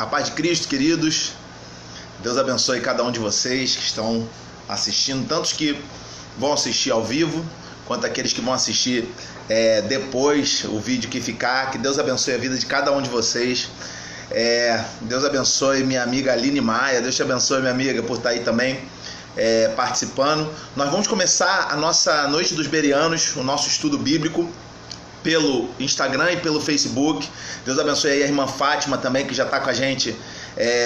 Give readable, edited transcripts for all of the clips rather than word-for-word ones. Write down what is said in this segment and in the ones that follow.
paz de Cristo, queridos. Deus abençoe cada um de vocês que estão assistindo, tantos que vão assistir ao vivo, quanto aqueles que vão assistir depois o vídeo que ficar. Que Deus abençoe a vida de cada um de vocês. Deus abençoe minha amiga Aline Maia. Deus te abençoe, minha amiga, por estar aí também participando. Nós vamos começar a nossa Noite dos Bereanos, o nosso estudo bíblico, pelo Instagram e pelo Facebook. Deus abençoe aí a irmã Fátima também, que já está com a gente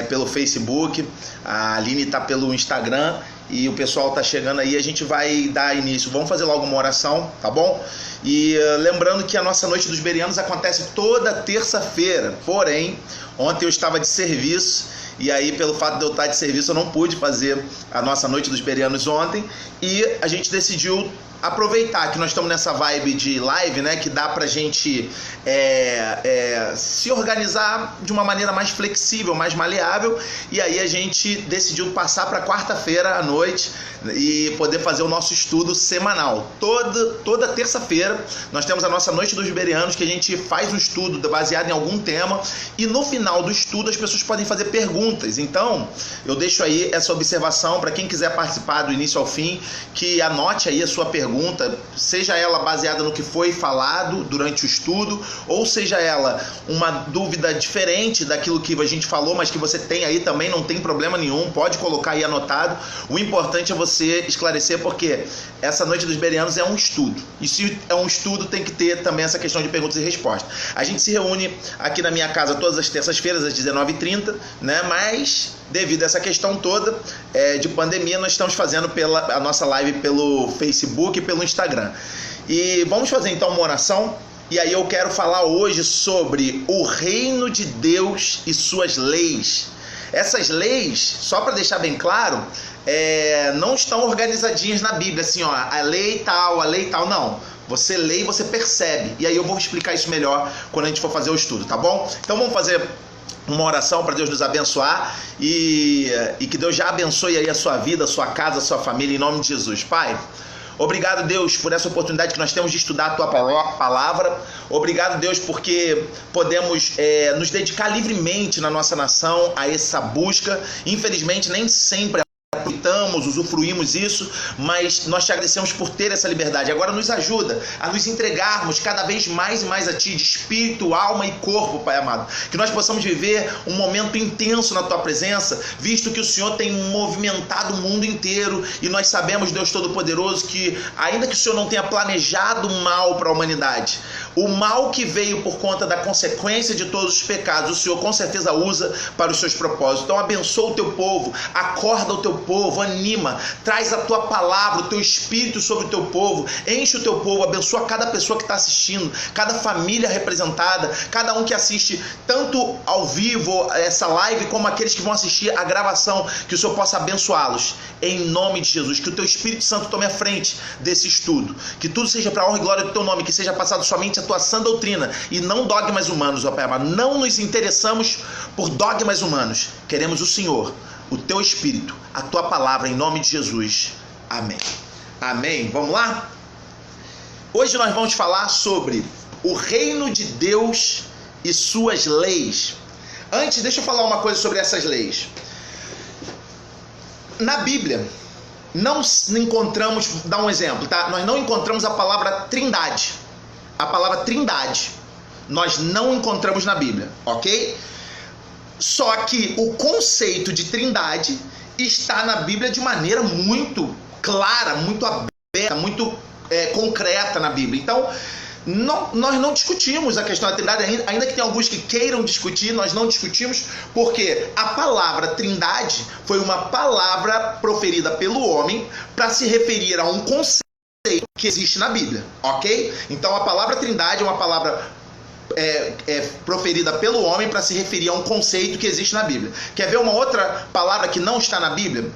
pelo Facebook. A Aline está pelo Instagram e o pessoal está chegando aí. A gente vai dar início. Vamos fazer logo uma oração, tá bom? E lembrando que a nossa Noite dos Bereanos acontece toda terça-feira. Porém, ontem eu estava de serviço e aí, pelo fato de eu estar de serviço, eu não pude fazer a nossa Noite dos Bereanos ontem. E a gente decidiu aproveitar que nós estamos nessa vibe de live, né, que dá pra gente se organizar de uma maneira mais flexível, mais maleável, e aí a gente decidiu passar para quarta-feira à noite e poder fazer o nosso estudo semanal. Toda terça-feira nós temos a nossa Noite dos Bereanos, que a gente faz um estudo baseado em algum tema, e no final do estudo as pessoas podem fazer perguntas. Então eu deixo aí essa observação para quem quiser participar do início ao fim, que anote aí a sua pergunta, seja ela baseada no que foi falado durante o estudo, ou seja ela uma dúvida diferente daquilo que a gente falou, mas que você tem aí também, não tem problema nenhum, pode colocar aí anotado. O importante é você esclarecer, porque essa Noite dos Bereanos é um estudo, e se é um estudo tem que ter também essa questão de perguntas e respostas. A gente se reúne aqui na minha casa todas as terças-feiras às 19h30, né? Mas devido a essa questão toda de pandemia, nós estamos fazendo a nossa live pelo Facebook e pelo Instagram. E vamos fazer então uma oração. E aí eu quero falar hoje sobre o reino de Deus e suas leis. Essas leis, só para deixar bem claro, não estão organizadinhas na Bíblia, assim, ó, a lei tal, não. Você lê e você percebe. E aí eu vou explicar isso melhor quando a gente for fazer o estudo, tá bom? Então vamos fazer uma oração para Deus nos abençoar e que Deus já abençoe aí a sua vida, a sua casa, a sua família, em nome de Jesus. Pai, obrigado, Deus, por essa oportunidade que nós temos de estudar a Tua palavra. Obrigado, Deus, porque podemos nos dedicar livremente na nossa nação a essa busca. Infelizmente, nem sempre aproveitamos, usufruímos isso, mas nós te agradecemos por ter essa liberdade. Agora nos ajuda a nos entregarmos cada vez mais e mais a Ti, de espírito, alma e corpo, Pai amado. Que nós possamos viver um momento intenso na Tua presença, visto que o Senhor tem movimentado o mundo inteiro, e nós sabemos, Deus Todo-Poderoso, que ainda que o Senhor não tenha planejado mal para a humanidade, o mal que veio por conta da consequência de todos os pecados, o Senhor com certeza usa para os seus propósitos. Então abençoa o Teu povo, acorda o Teu povo, anima, traz a Tua palavra, o Teu Espírito sobre o Teu povo, enche o Teu povo, abençoa cada pessoa que está assistindo, cada família representada, cada um que assiste tanto ao vivo essa live, como aqueles que vão assistir a gravação, que o Senhor possa abençoá-los, em nome de Jesus. Que o Teu Espírito Santo tome a frente desse estudo, que tudo seja para a honra e glória do Teu nome, que seja passado somente a Tua sã doutrina e não dogmas humanos, ó Pai amado. Não nos interessamos por dogmas humanos, queremos o Senhor, o Teu Espírito, a Tua palavra, em nome de Jesus. Amém. Amém. Vamos lá? Hoje nós vamos falar sobre o reino de Deus e suas leis. Antes, deixa eu falar uma coisa sobre essas leis. Na Bíblia, não encontramos, vou dar um exemplo, tá? Nós não encontramos a palavra trindade. A palavra trindade nós não encontramos na Bíblia, ok? Só que o conceito de trindade está na Bíblia de maneira muito clara, muito aberta, muito concreta na Bíblia. Então, nós não discutimos a questão da trindade, ainda que tenha alguns que queiram discutir, nós não discutimos, porque a palavra trindade foi uma palavra proferida pelo homem para se referir a um conceito que existe na Bíblia, ok? Então a palavra trindade é uma palavra proferida pelo homem para se referir a um conceito que existe na Bíblia. Quer ver uma outra palavra que não está na Bíblia?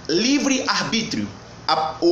Livre-arbítrio.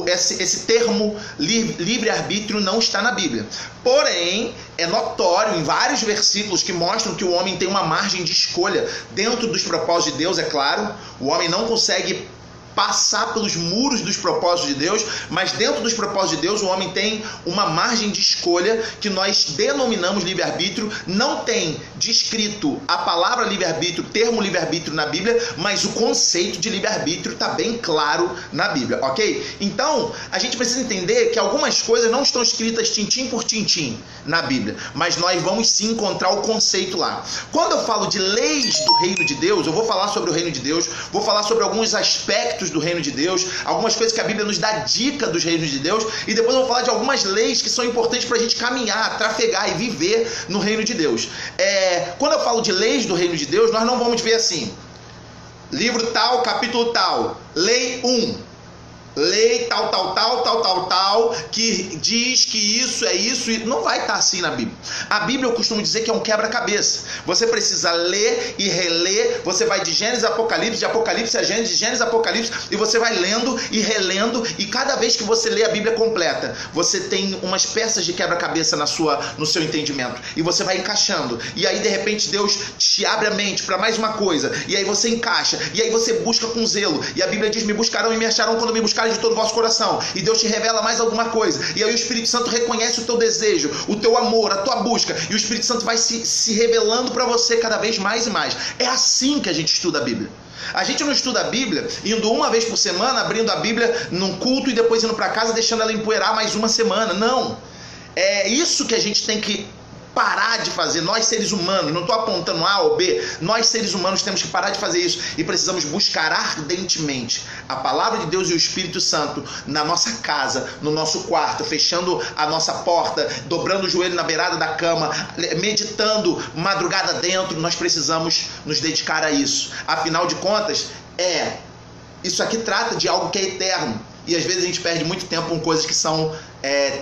Esse termo livre-arbítrio não está na Bíblia. Porém, é notório em vários versículos que mostram que o homem tem uma margem de escolha dentro dos propósitos de Deus, é claro. O homem não consegue passar pelos muros dos propósitos de Deus, mas dentro dos propósitos de Deus o homem tem uma margem de escolha que nós denominamos livre-arbítrio. Não tem descrito a palavra livre-arbítrio, termo livre-arbítrio na Bíblia, mas o conceito de livre-arbítrio está bem claro na Bíblia, ok? Então, a gente precisa entender que algumas coisas não estão escritas tintim por tintim na Bíblia, mas nós vamos sim encontrar o conceito lá. Quando eu falo de leis do reino de Deus, eu vou falar sobre o reino de Deus, vou falar sobre alguns aspectos do reino de Deus, algumas coisas que a Bíblia nos dá dica dos reinos de Deus, e depois eu vou falar de algumas leis que são importantes para a gente caminhar, trafegar e viver no reino de Deus. Quando eu falo de leis do reino de Deus, nós não vamos ver assim, livro tal, capítulo tal, lei 1. Lei tal, que diz que isso é isso, e não vai estar assim na Bíblia. A Bíblia eu costumo dizer que é um quebra-cabeça. Você precisa ler e reler, você vai de Gênesis a Apocalipse, de Apocalipse a Gênesis, de Gênesis a Apocalipse, e você vai lendo e relendo, e cada vez que você lê a Bíblia completa, você tem umas peças de quebra-cabeça no seu entendimento, e você vai encaixando, e aí de repente Deus te abre a mente para mais uma coisa, e aí você encaixa, e aí você busca com zelo, e a Bíblia diz, me buscarão e me acharão quando me buscarem de todo o vosso coração, e Deus te revela mais alguma coisa, e aí o Espírito Santo reconhece o teu desejo, o teu amor, a tua busca, e o Espírito Santo vai se revelando para você cada vez mais e mais. É assim que a gente estuda a Bíblia. A gente não estuda a Bíblia indo uma vez por semana, abrindo a Bíblia num culto e depois indo para casa deixando ela empoeirar mais uma semana. Não. É isso que a gente tem que parar de fazer. Nós seres humanos, não estou apontando A ou B, nós seres humanos temos que parar de fazer isso e precisamos buscar ardentemente a palavra de Deus e o Espírito Santo na nossa casa, no nosso quarto, fechando a nossa porta, dobrando o joelho na beirada da cama, meditando madrugada dentro. Nós precisamos nos dedicar a isso. Afinal de contas, isso aqui trata de algo que é eterno. E às vezes a gente perde muito tempo com coisas que são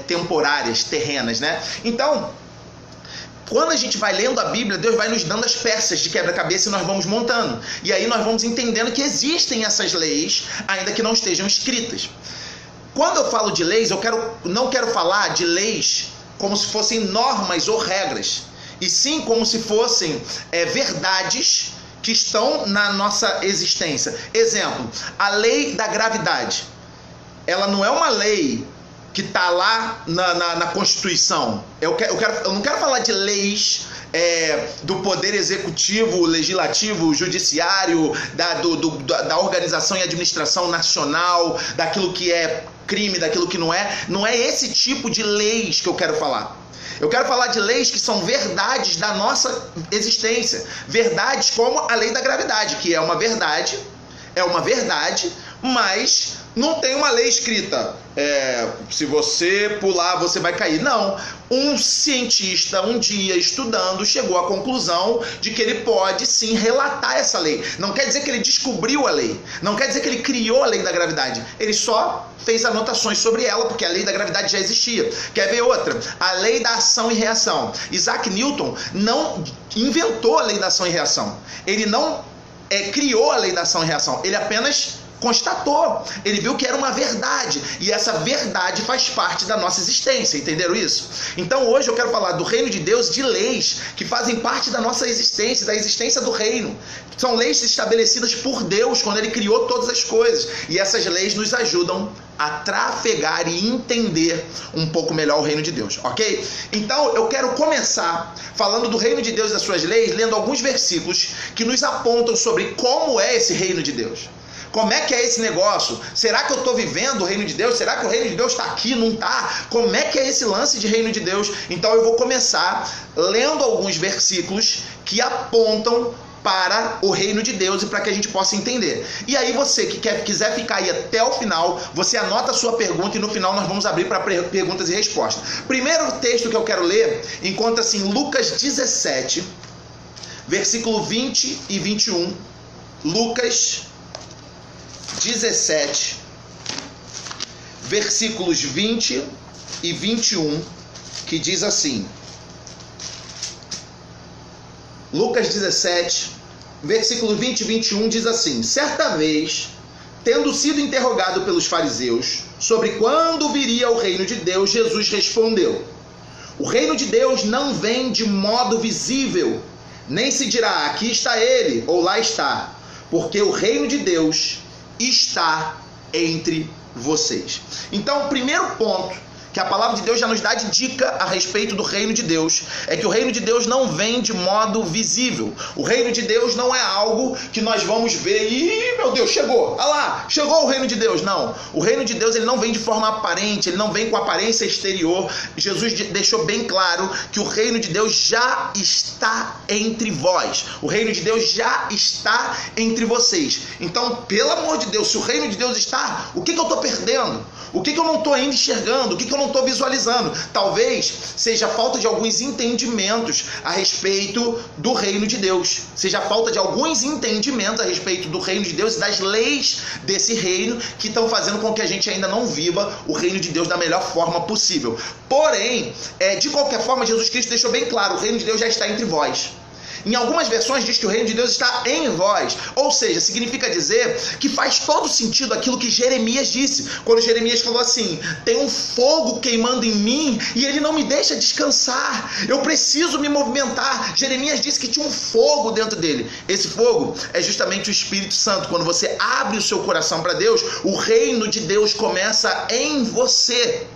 temporárias, terrenas, né? Então, quando a gente vai lendo a Bíblia, Deus vai nos dando as peças de quebra-cabeça e nós vamos montando. E aí nós vamos entendendo que existem essas leis, ainda que não estejam escritas. Quando eu falo de leis, não quero falar de leis como se fossem normas ou regras, e sim como se fossem verdades que estão na nossa existência. Exemplo, a lei da gravidade. Ela não é uma lei que está lá na Constituição. Eu não quero falar de leis do poder executivo, legislativo, judiciário, da organização e administração nacional, daquilo que é crime, daquilo que não é. Não é esse tipo de leis que eu quero falar. Eu quero falar de leis que são verdades da nossa existência. Verdades como a lei da gravidade, que é uma verdade, mas não tem uma lei escrita, se você pular você vai cair. Não, um cientista um dia estudando chegou à conclusão de que ele pode sim relatar essa lei. Não quer dizer que ele descobriu a lei, não quer dizer que ele criou a lei da gravidade, ele só fez anotações sobre ela, porque a lei da gravidade já existia. Quer ver outra? A lei da ação e reação. Isaac Newton não inventou a lei da ação e reação, ele não criou a lei da ação e reação, ele apenas constatou, ele viu que era uma verdade, e essa verdade faz parte da nossa existência, entenderam isso? Então hoje eu quero falar do reino de Deus, de leis que fazem parte da nossa existência, da existência do reino. São leis estabelecidas por Deus quando ele criou todas as coisas, e essas leis nos ajudam a trafegar e entender um pouco melhor o reino de Deus, ok? Então eu quero começar falando do reino de Deus e das suas leis, lendo alguns versículos que nos apontam sobre como é esse reino de Deus. Como é que é esse negócio? Será que eu estou vivendo o reino de Deus? Será que o reino de Deus está aqui? Não está? Como é que é esse lance de reino de Deus? Então eu vou começar lendo alguns versículos que apontam para o reino de Deus e para que a gente possa entender. E aí você que quiser ficar aí até o final, você anota a sua pergunta e no final nós vamos abrir para perguntas e respostas. Primeiro texto que eu quero ler encontra-se em Lucas 17, versículo 20 e 21. Lucas 17, versículos 20 e 21, que diz assim. Lucas 17, versículo 20 e 21 diz assim: certa vez, tendo sido interrogado pelos fariseus sobre quando viria o reino de Deus, Jesus respondeu: o reino de Deus não vem de modo visível, nem se dirá aqui está ele ou lá está, porque o reino de Deus está entre vocês. Então, o primeiro ponto que a palavra de Deus já nos dá de dica a respeito do reino de Deus é que o reino de Deus não vem de modo visível. O reino de Deus não é algo que nós vamos ver e, meu Deus, chegou, olha lá, chegou o reino de Deus. Não, o reino de Deus ele não vem de forma aparente, ele não vem com aparência exterior. Jesus deixou bem claro que o reino de Deus já está entre vós. O reino de Deus já está entre vocês. Então, pelo amor de Deus, se o reino de Deus está, o que eu estou perdendo? O que eu não estou ainda enxergando? O que eu não estou visualizando? Talvez seja a falta de alguns entendimentos a respeito do reino de Deus. Seja a falta de alguns entendimentos a respeito do reino de Deus e das leis desse reino que estão fazendo com que a gente ainda não viva o reino de Deus da melhor forma possível. Porém, de qualquer forma, Jesus Cristo deixou bem claro, o reino de Deus já está entre vós. Em algumas versões diz que o reino de Deus está em vós, ou seja, significa dizer que faz todo sentido aquilo que Jeremias disse, quando Jeremias falou assim, tem um fogo queimando em mim e ele não me deixa descansar, eu preciso me movimentar. Jeremias disse que tinha um fogo dentro dele. Esse fogo é justamente o Espírito Santo. Quando você abre o seu coração para Deus, o reino de Deus começa em você.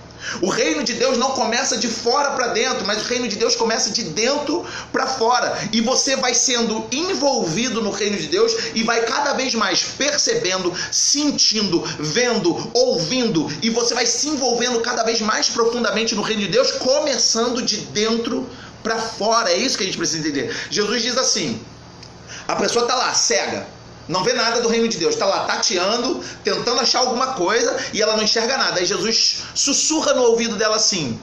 O reino de Deus não começa de fora para dentro, mas o reino de Deus começa de dentro para fora. E você vai sendo envolvido no reino de Deus e vai cada vez mais percebendo, sentindo, vendo, ouvindo. E você vai se envolvendo cada vez mais profundamente no reino de Deus, começando de dentro para fora. É isso que a gente precisa entender. Jesus diz assim, a pessoa está lá, cega. Não vê nada do reino de Deus, está lá tateando, tentando achar alguma coisa e ela não enxerga nada. Aí Jesus sussurra no ouvido dela assim,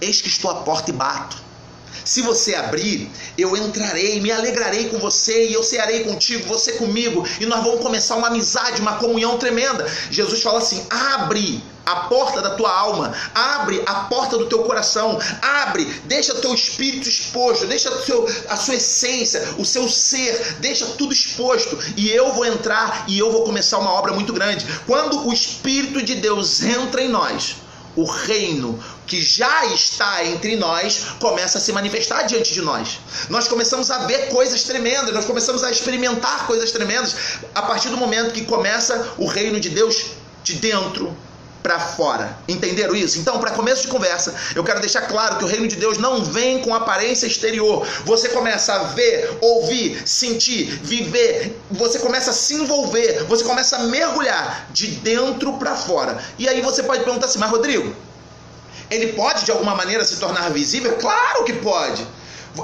eis que estou à porta e bato. Se você abrir, eu entrarei, me alegrarei com você e eu cearei contigo, você comigo, e nós vamos começar uma amizade, uma comunhão tremenda. Jesus fala assim, abre a porta da tua alma, abre a porta do teu coração, abre, deixa o teu espírito exposto, deixa a sua essência, o seu ser, deixa tudo exposto e eu vou entrar e eu vou começar uma obra muito grande. Quando o Espírito de Deus entra em nós, o reino que já está entre nós começa a se manifestar diante de nós. Nós começamos a ver coisas tremendas, nós começamos a experimentar coisas tremendas a partir do momento que começa o reino de Deus de dentro para fora. Entenderam isso? Então, para começo de conversa, eu quero deixar claro que o reino de Deus não vem com aparência exterior. Você começa a ver, ouvir, sentir, viver, você começa a se envolver, você começa a mergulhar de dentro para fora. E aí você pode perguntar assim, mas Rodrigo, ele pode de alguma maneira se tornar visível? Claro que pode.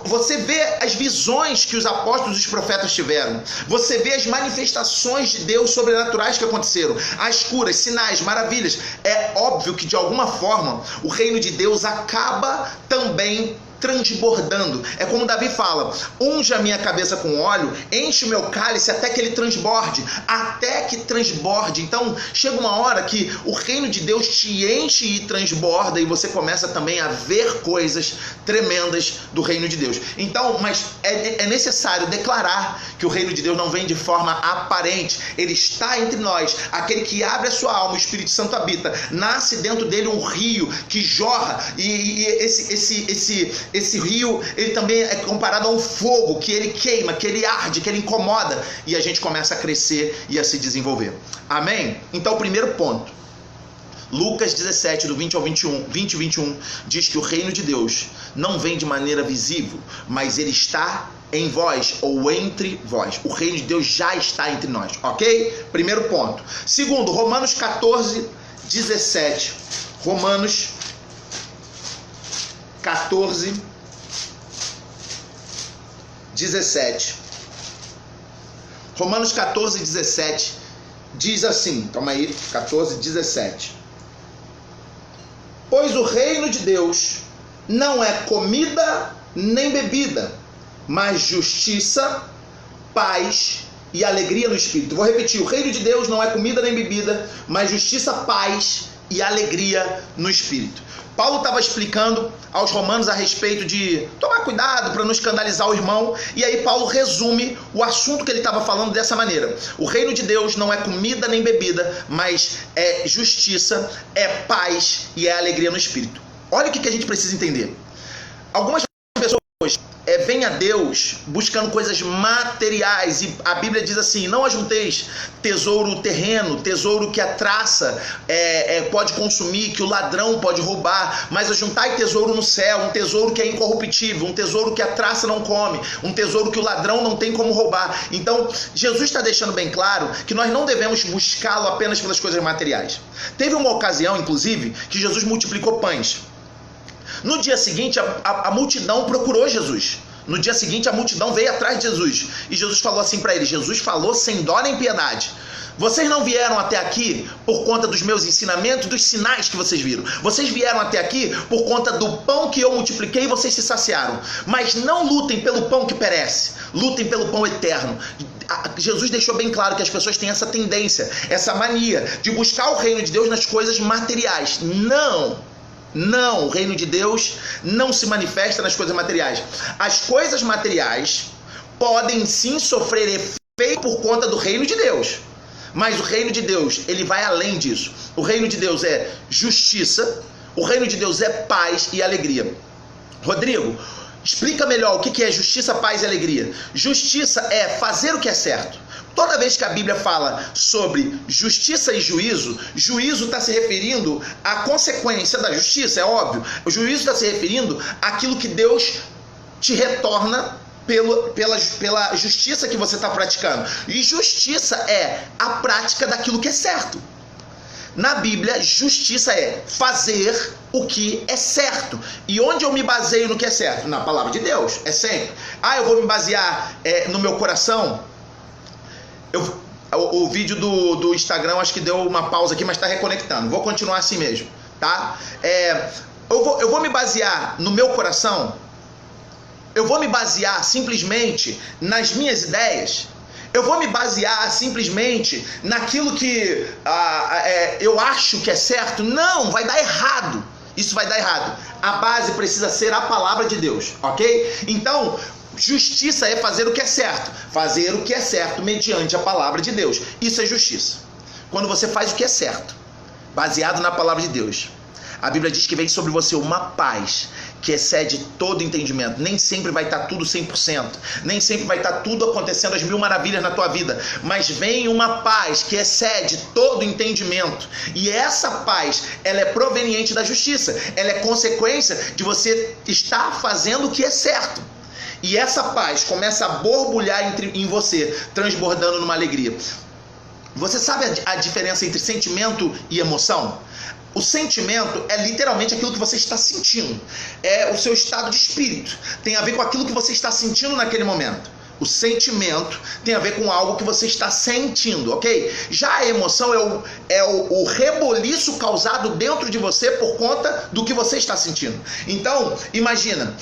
Você vê as visões que os apóstolos e os profetas tiveram. Você vê as manifestações de Deus sobrenaturais que aconteceram. As curas, sinais, maravilhas. É óbvio que de alguma forma o reino de Deus acaba também transbordando. É como Davi fala, unja a minha cabeça com óleo, enche o meu cálice até que ele transborde, até que transborde. Então chega uma hora que o reino de Deus te enche e transborda e você começa também a ver coisas tremendas do reino de Deus. Então, mas é necessário declarar que o reino de Deus não vem de forma aparente, ele está entre nós. Aquele que abre a sua alma, o Espírito Santo habita, nasce dentro dele um rio que jorra e esse rio, ele também é comparado a um fogo que ele queima, que ele arde, que ele incomoda e a gente começa a crescer e a se desenvolver. Amém? Então, o primeiro ponto, Lucas 17, do 20 ao 21, diz que o reino de Deus não vem de maneira visível, mas ele está em vós ou entre vós. O reino de Deus já está entre nós, ok? Primeiro ponto. Segundo, Romanos 14, 17. Romanos 14, 17. Romanos 14, 17 diz assim, calma aí, 14, 17. Pois o reino de Deus não é comida nem bebida, mas justiça, paz e alegria no Espírito. Vou repetir, o reino de Deus não é comida nem bebida, mas justiça, paz e alegria no Espírito. Paulo estava explicando aos romanos a respeito de tomar cuidado para não escandalizar o irmão, e aí Paulo resume o assunto que ele estava falando dessa maneira. O reino de Deus não é comida nem bebida, mas é justiça, é paz e é alegria no Espírito. Olha o que a gente precisa entender. Algumas pessoas vêm a Deus buscando coisas materiais, e a Bíblia diz assim: não ajunteis tesouro terreno, tesouro que a traça pode consumir, que o ladrão pode roubar, mas ajuntai tesouro no céu, um tesouro que é incorruptível, um tesouro que a traça não come, um tesouro que o ladrão não tem como roubar. Então Jesus está deixando bem claro que nós não devemos buscá-lo apenas pelas coisas materiais. Teve uma ocasião, inclusive, que Jesus multiplicou pães. No dia seguinte, a multidão procurou Jesus. No dia seguinte, a multidão veio atrás de Jesus. E Jesus falou assim para eles: Jesus falou sem dó nem piedade. Vocês não vieram até aqui por conta dos meus ensinamentos, dos sinais que vocês viram. Vocês vieram até aqui por conta do pão que eu multipliquei e vocês se saciaram. Mas não lutem pelo pão que perece, lutem pelo pão eterno. Jesus deixou bem claro que as pessoas têm essa tendência, essa mania de buscar o reino de Deus nas coisas materiais. Não, o reino de Deus não se manifesta nas coisas materiais. As coisas materiais podem sim sofrer efeito por conta do reino de Deus. Mas o reino de Deus, ele vai além disso. O reino de Deus é justiça, o reino de Deus é paz e alegria. Rodrigo, explica melhor o que é justiça, paz e alegria. Justiça é fazer o que é certo. Toda vez que a Bíblia fala sobre justiça e juízo, juízo está se referindo à consequência da justiça, é óbvio. O juízo está se referindo àquilo que Deus te retorna pela justiça que você está praticando. E justiça é a prática daquilo que é certo. Na Bíblia, justiça é fazer o que é certo. E onde eu me baseio no que é certo? Na palavra de Deus, é sempre. Eu vou me basear no meu coração. O vídeo do Instagram, acho que deu uma pausa aqui, mas está reconectando. Vou continuar assim mesmo, tá? Eu vou me basear no meu coração. Eu vou me basear simplesmente nas minhas ideias. Eu vou me basear simplesmente naquilo que eu acho que é certo. Não, vai dar errado. Isso vai dar errado. A base precisa ser a palavra de Deus, ok? Então, justiça é fazer o que é certo. Fazer o que é certo mediante a palavra de Deus. Isso é justiça. Quando você faz o que é certo, baseado na palavra de Deus. A Bíblia diz que vem sobre você uma paz que excede todo entendimento. Nem sempre vai estar tudo 100%. Nem sempre vai estar tudo acontecendo às mil maravilhas na tua vida. Mas vem uma paz que excede todo entendimento. E essa paz, ela é proveniente da justiça. Ela é consequência de você estar fazendo o que é certo. E essa paz começa a borbulhar em você, transbordando numa alegria. Você sabe a diferença entre sentimento e emoção? O sentimento é literalmente aquilo que você está sentindo. É o seu estado de espírito. Tem a ver com aquilo que você está sentindo naquele momento. O sentimento tem a ver com algo que você está sentindo, ok? Já a emoção é o reboliço causado dentro de você por conta do que você está sentindo. Então, imagina,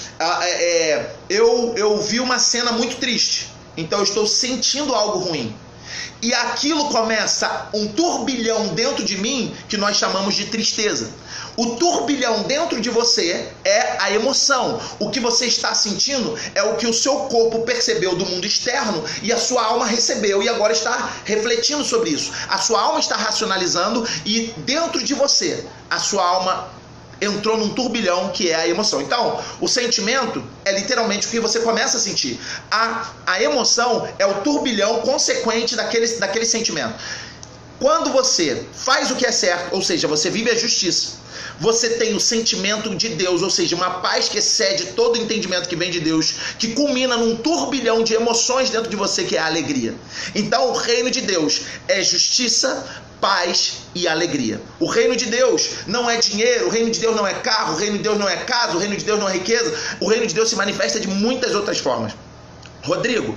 eu vi uma cena muito triste. Então eu estou sentindo algo ruim. E aquilo começa um turbilhão dentro de mim que nós chamamos de tristeza. O turbilhão dentro de você é a emoção. O que você está sentindo é o que o seu corpo percebeu do mundo externo e a sua alma recebeu e agora está refletindo sobre isso. A sua alma está racionalizando e dentro de você a sua alma entrou num turbilhão que é a emoção. Então, o sentimento é literalmente o que você começa a sentir. A emoção é o turbilhão consequente daquele sentimento. Quando você faz o que é certo, ou seja, você vive a justiça, você tem o sentimento de Deus, ou seja, uma paz que excede todo o entendimento que vem de Deus, que culmina num turbilhão de emoções dentro de você, que é a alegria. Então, o reino de Deus é justiça, paz e alegria. O reino de Deus não é dinheiro, o reino de Deus não é carro, o reino de Deus não é casa, o reino de Deus não é riqueza. O reino de Deus se manifesta de muitas outras formas. Rodrigo,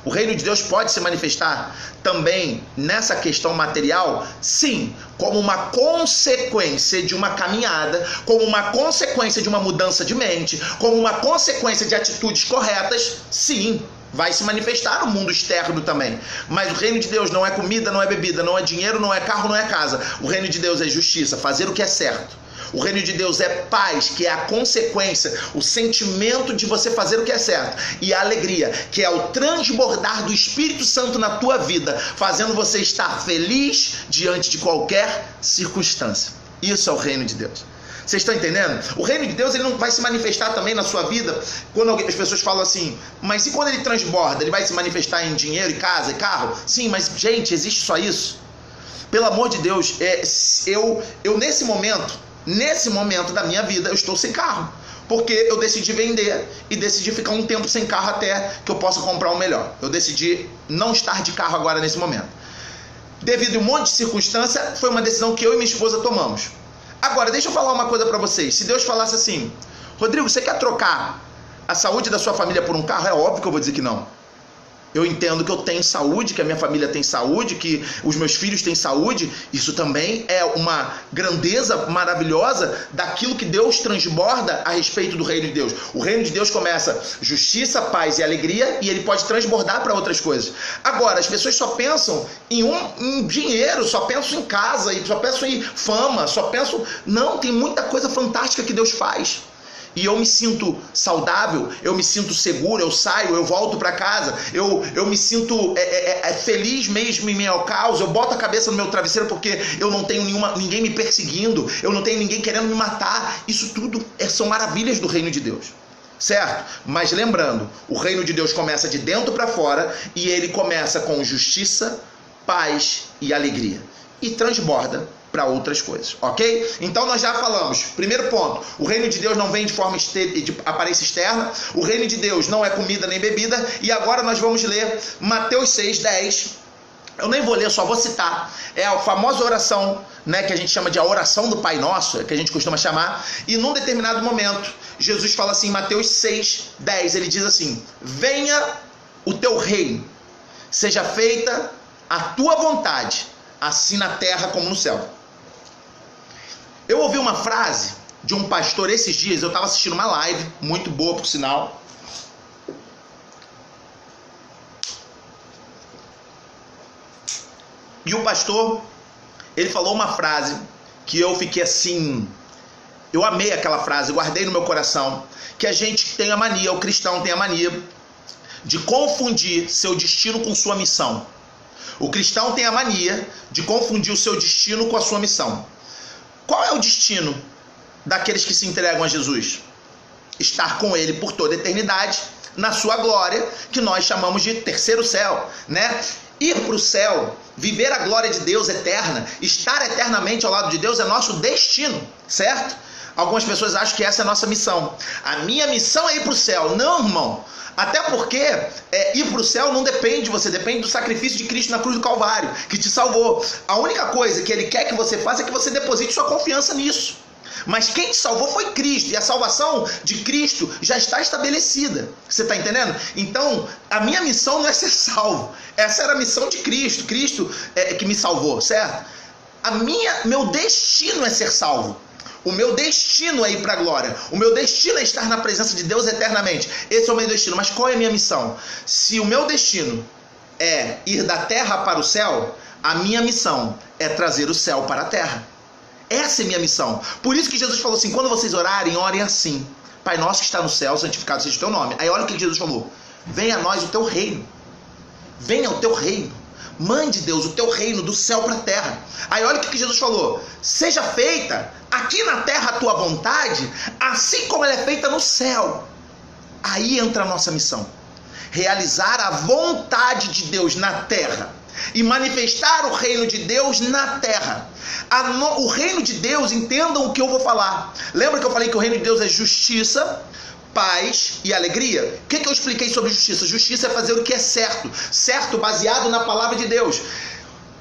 o reino de Deus pode se manifestar também nessa questão material? Sim, como uma consequência de uma caminhada, como uma consequência de uma mudança de mente, como uma consequência de atitudes corretas, sim, vai se manifestar no mundo externo também. Mas o reino de Deus não é comida, não é bebida, não é dinheiro, não é carro, não é casa. O reino de Deus é justiça, fazer o que é certo. O reino de Deus é paz, que é a consequência, o sentimento de você fazer o que é certo. E a alegria, que é o transbordar do Espírito Santo na tua vida, fazendo você estar feliz diante de qualquer circunstância. Isso é o reino de Deus. Vocês estão entendendo? O reino de Deus ele não vai se manifestar também na sua vida quando as pessoas falam assim, mas e quando ele transborda? Ele vai se manifestar em dinheiro, em casa, em carro? Sim, mas gente, existe só isso? Pelo amor de Deus, eu nesse momento da minha vida, eu estou sem carro. Porque eu decidi vender e decidi ficar um tempo sem carro até que eu possa comprar um melhor. Eu decidi não estar de carro agora nesse momento. Devido a um monte de circunstância, foi uma decisão que eu e minha esposa tomamos. Agora, deixa eu falar uma coisa para vocês. Se Deus falasse assim, Rodrigo, você quer trocar a saúde da sua família por um carro? É óbvio que eu vou dizer que não. Eu entendo que eu tenho saúde, que a minha família tem saúde, que os meus filhos têm saúde. Isso também é uma grandeza maravilhosa daquilo que Deus transborda a respeito do reino de Deus. O reino de Deus começa justiça, paz e alegria e ele pode transbordar para outras coisas. Agora, as pessoas só pensam em dinheiro, só pensam em casa, só pensam em fama, só pensam... Não, tem muita coisa fantástica que Deus faz. E eu me sinto saudável, eu me sinto seguro, eu saio, eu volto para casa, eu me sinto feliz mesmo em meio ao caos, eu boto a cabeça no meu travesseiro porque eu não tenho ninguém me perseguindo, eu não tenho ninguém querendo me matar. Isso tudo são maravilhas do reino de Deus, certo? Mas lembrando, o reino de Deus começa de dentro para fora e ele começa com justiça, paz e alegria e transborda para outras coisas, ok? Então nós já falamos, primeiro ponto, o reino de Deus não vem de forma de aparência externa, o reino de Deus não é comida nem bebida, e agora nós vamos ler Mateus 6:10, eu nem vou ler, só vou citar, é a famosa oração, né, que a gente chama de a oração do Pai Nosso, que a gente costuma chamar, e num determinado momento, Jesus fala assim, Mateus 6:10, ele diz assim, venha o teu reino, seja feita a tua vontade, assim na terra como no céu. Eu ouvi uma frase de um pastor esses dias, eu estava assistindo uma live, muito boa por sinal. E o pastor, ele falou uma frase que eu fiquei assim, eu amei aquela frase, guardei no meu coração, que a gente tem a mania, o cristão tem a mania de confundir seu destino com sua missão. O cristão tem a mania de confundir o seu destino com a sua missão. Qual é o destino daqueles que se entregam a Jesus? Estar com ele por toda a eternidade, na sua glória, que nós chamamos de terceiro céu, né? Ir para o céu, viver a glória de Deus eterna, estar eternamente ao lado de Deus é nosso destino, certo? Algumas pessoas acham que essa é a nossa missão. A minha missão é ir para o céu. Não, irmão. Até porque ir para o céu não depende de você, depende do sacrifício de Cristo na cruz do Calvário, que te salvou. A única coisa que ele quer que você faça é que você deposite sua confiança nisso. Mas quem te salvou foi Cristo, e a salvação de Cristo já está estabelecida. Você está entendendo? Então, a minha missão não é ser salvo. Essa era a missão de Cristo. Cristo que me salvou, certo? Meu destino é ser salvo. O meu destino é ir para a glória. O meu destino é estar na presença de Deus eternamente. Esse é o meu destino. Mas qual é a minha missão? Se o meu destino é ir da terra para o céu, a minha missão é trazer o céu para a terra. Essa é minha missão. Por isso que Jesus falou assim, quando vocês orarem, orem assim. Pai nosso que está no céu, santificado seja o teu nome. Aí olha o que Jesus falou. Venha a nós o teu reino. Venha o teu reino. Mande, Deus, o teu reino do céu para a terra. Aí olha o que Jesus falou. Seja feita aqui na terra a tua vontade, assim como ela é feita no céu. Aí entra a nossa missão. Realizar a vontade de Deus na terra. E manifestar o reino de Deus na terra. O reino de Deus, entendam o que eu vou falar. Lembra que eu falei que o reino de Deus é justiça, paz e alegria? O que eu expliquei sobre justiça? Justiça é fazer o que é certo. Certo baseado na palavra de Deus.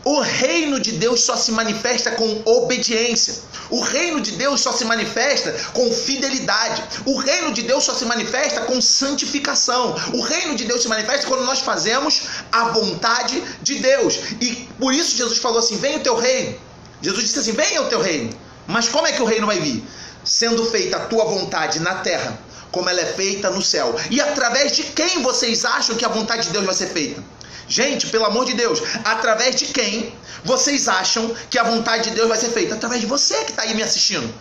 O reino de Deus só se manifesta com obediência. O reino de Deus só se manifesta com fidelidade. O reino de Deus só se manifesta com santificação. O reino de Deus se manifesta quando nós fazemos a vontade de Deus. E por isso Jesus falou assim, venha o teu reino. Jesus disse assim, venha o teu reino. Mas como é que o reino vai vir? Sendo feita a tua vontade na terra, como ela é feita no céu. E através de quem vocês acham que a vontade de Deus vai ser feita? Gente, pelo amor de Deus, através de quem vocês acham que a vontade de Deus vai ser feita? Através de você que está aí me assistindo.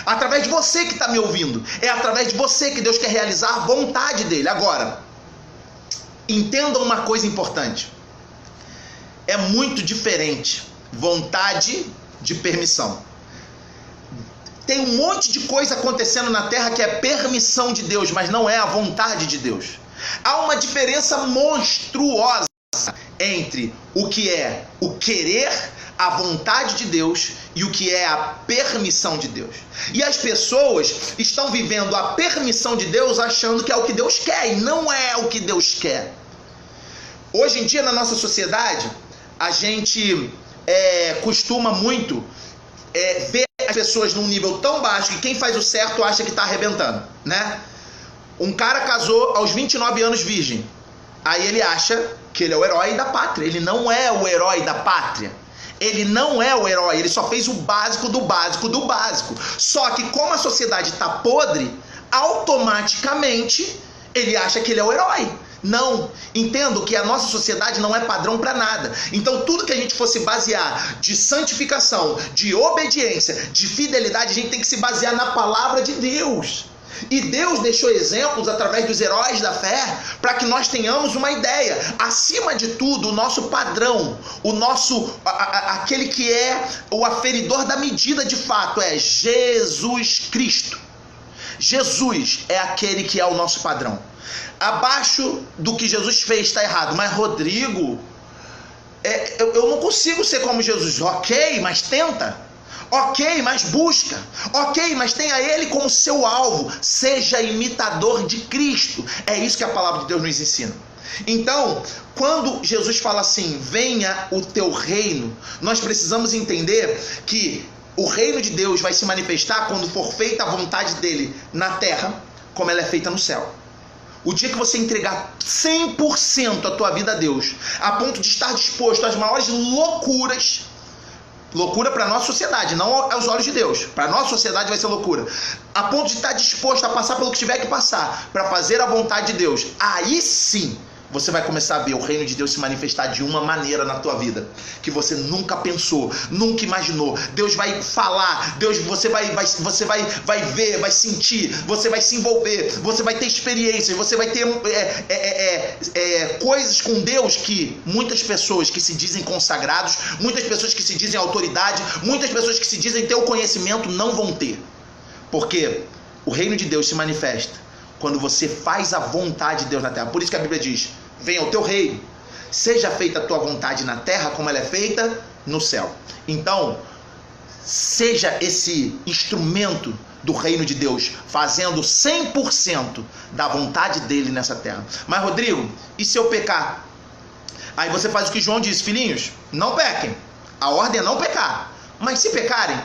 Através de você que está me ouvindo. É através de você que Deus quer realizar a vontade dele. Agora, entendam uma coisa importante. É muito diferente vontade de permissão. tem um monte de coisa acontecendo na terra que é permissão de Deus, mas não é a vontade de Deus. Há uma diferença monstruosa entre o que é o querer, a vontade de Deus e o que é a permissão de Deus. E as pessoas estão vivendo a permissão de Deus achando que é o que Deus quer, e não é o que Deus quer. Hoje em dia, na nossa sociedade, a gente costuma muito ver as pessoas num nível tão baixo que quem faz o certo acha que está arrebentando, né? Um cara casou aos 29 anos virgem. Aí ele acha que ele é o herói da pátria. Ele não é o herói da pátria. Ele não é o herói, ele só fez o básico do básico do básico. Só que como a sociedade está podre, automaticamente ele acha que ele é o herói. Não, entendo que a nossa sociedade não é padrão para nada. Então tudo que a gente fosse basear de santificação, de obediência, de fidelidade, a gente tem que se basear na palavra de Deus. E Deus deixou exemplos através dos heróis da fé para que nós tenhamos uma ideia. Acima de tudo, o nosso padrão, aquele que é o aferidor da medida de fato é Jesus Cristo. Jesus é aquele que é o nosso padrão. Abaixo do que Jesus fez está errado. Mas Rodrigo, eu não consigo ser como Jesus. Ok, mas tenta. Ok, mas busca. Ok, mas tenha Ele como seu alvo. Seja imitador de Cristo. É isso que a palavra de Deus nos ensina. Então, quando Jesus fala assim, venha o teu reino, nós precisamos entender que o reino de Deus vai se manifestar quando for feita a vontade dele na terra, como ela é feita no céu. O dia que você entregar 100% a tua vida a Deus, a ponto de estar disposto às maiores loucuras, loucura para a nossa sociedade, não aos olhos de Deus, para a nossa sociedade vai ser loucura, a ponto de estar disposto a passar pelo que tiver que passar, para fazer a vontade de Deus, aí sim, você vai começar a ver o reino de Deus se manifestar de uma maneira na tua vida que você nunca pensou, nunca imaginou. Deus vai falar, você vai ver, vai sentir, você vai se envolver, você vai ter experiências, você vai ter coisas com Deus que muitas pessoas que se dizem consagrados, muitas pessoas que se dizem autoridade, muitas pessoas que se dizem ter o conhecimento não vão ter. Porque o reino de Deus se manifesta quando você faz a vontade de Deus na terra. Por isso que a Bíblia diz, venha o teu reino, seja feita a tua vontade na terra como ela é feita no céu. Então, seja esse instrumento do reino de Deus, fazendo 100% da vontade dele nessa terra. Mas Rodrigo, e se eu pecar? Aí você faz o que João disse, filhinhos, não pequem. A ordem é não pecar. Mas se pecarem,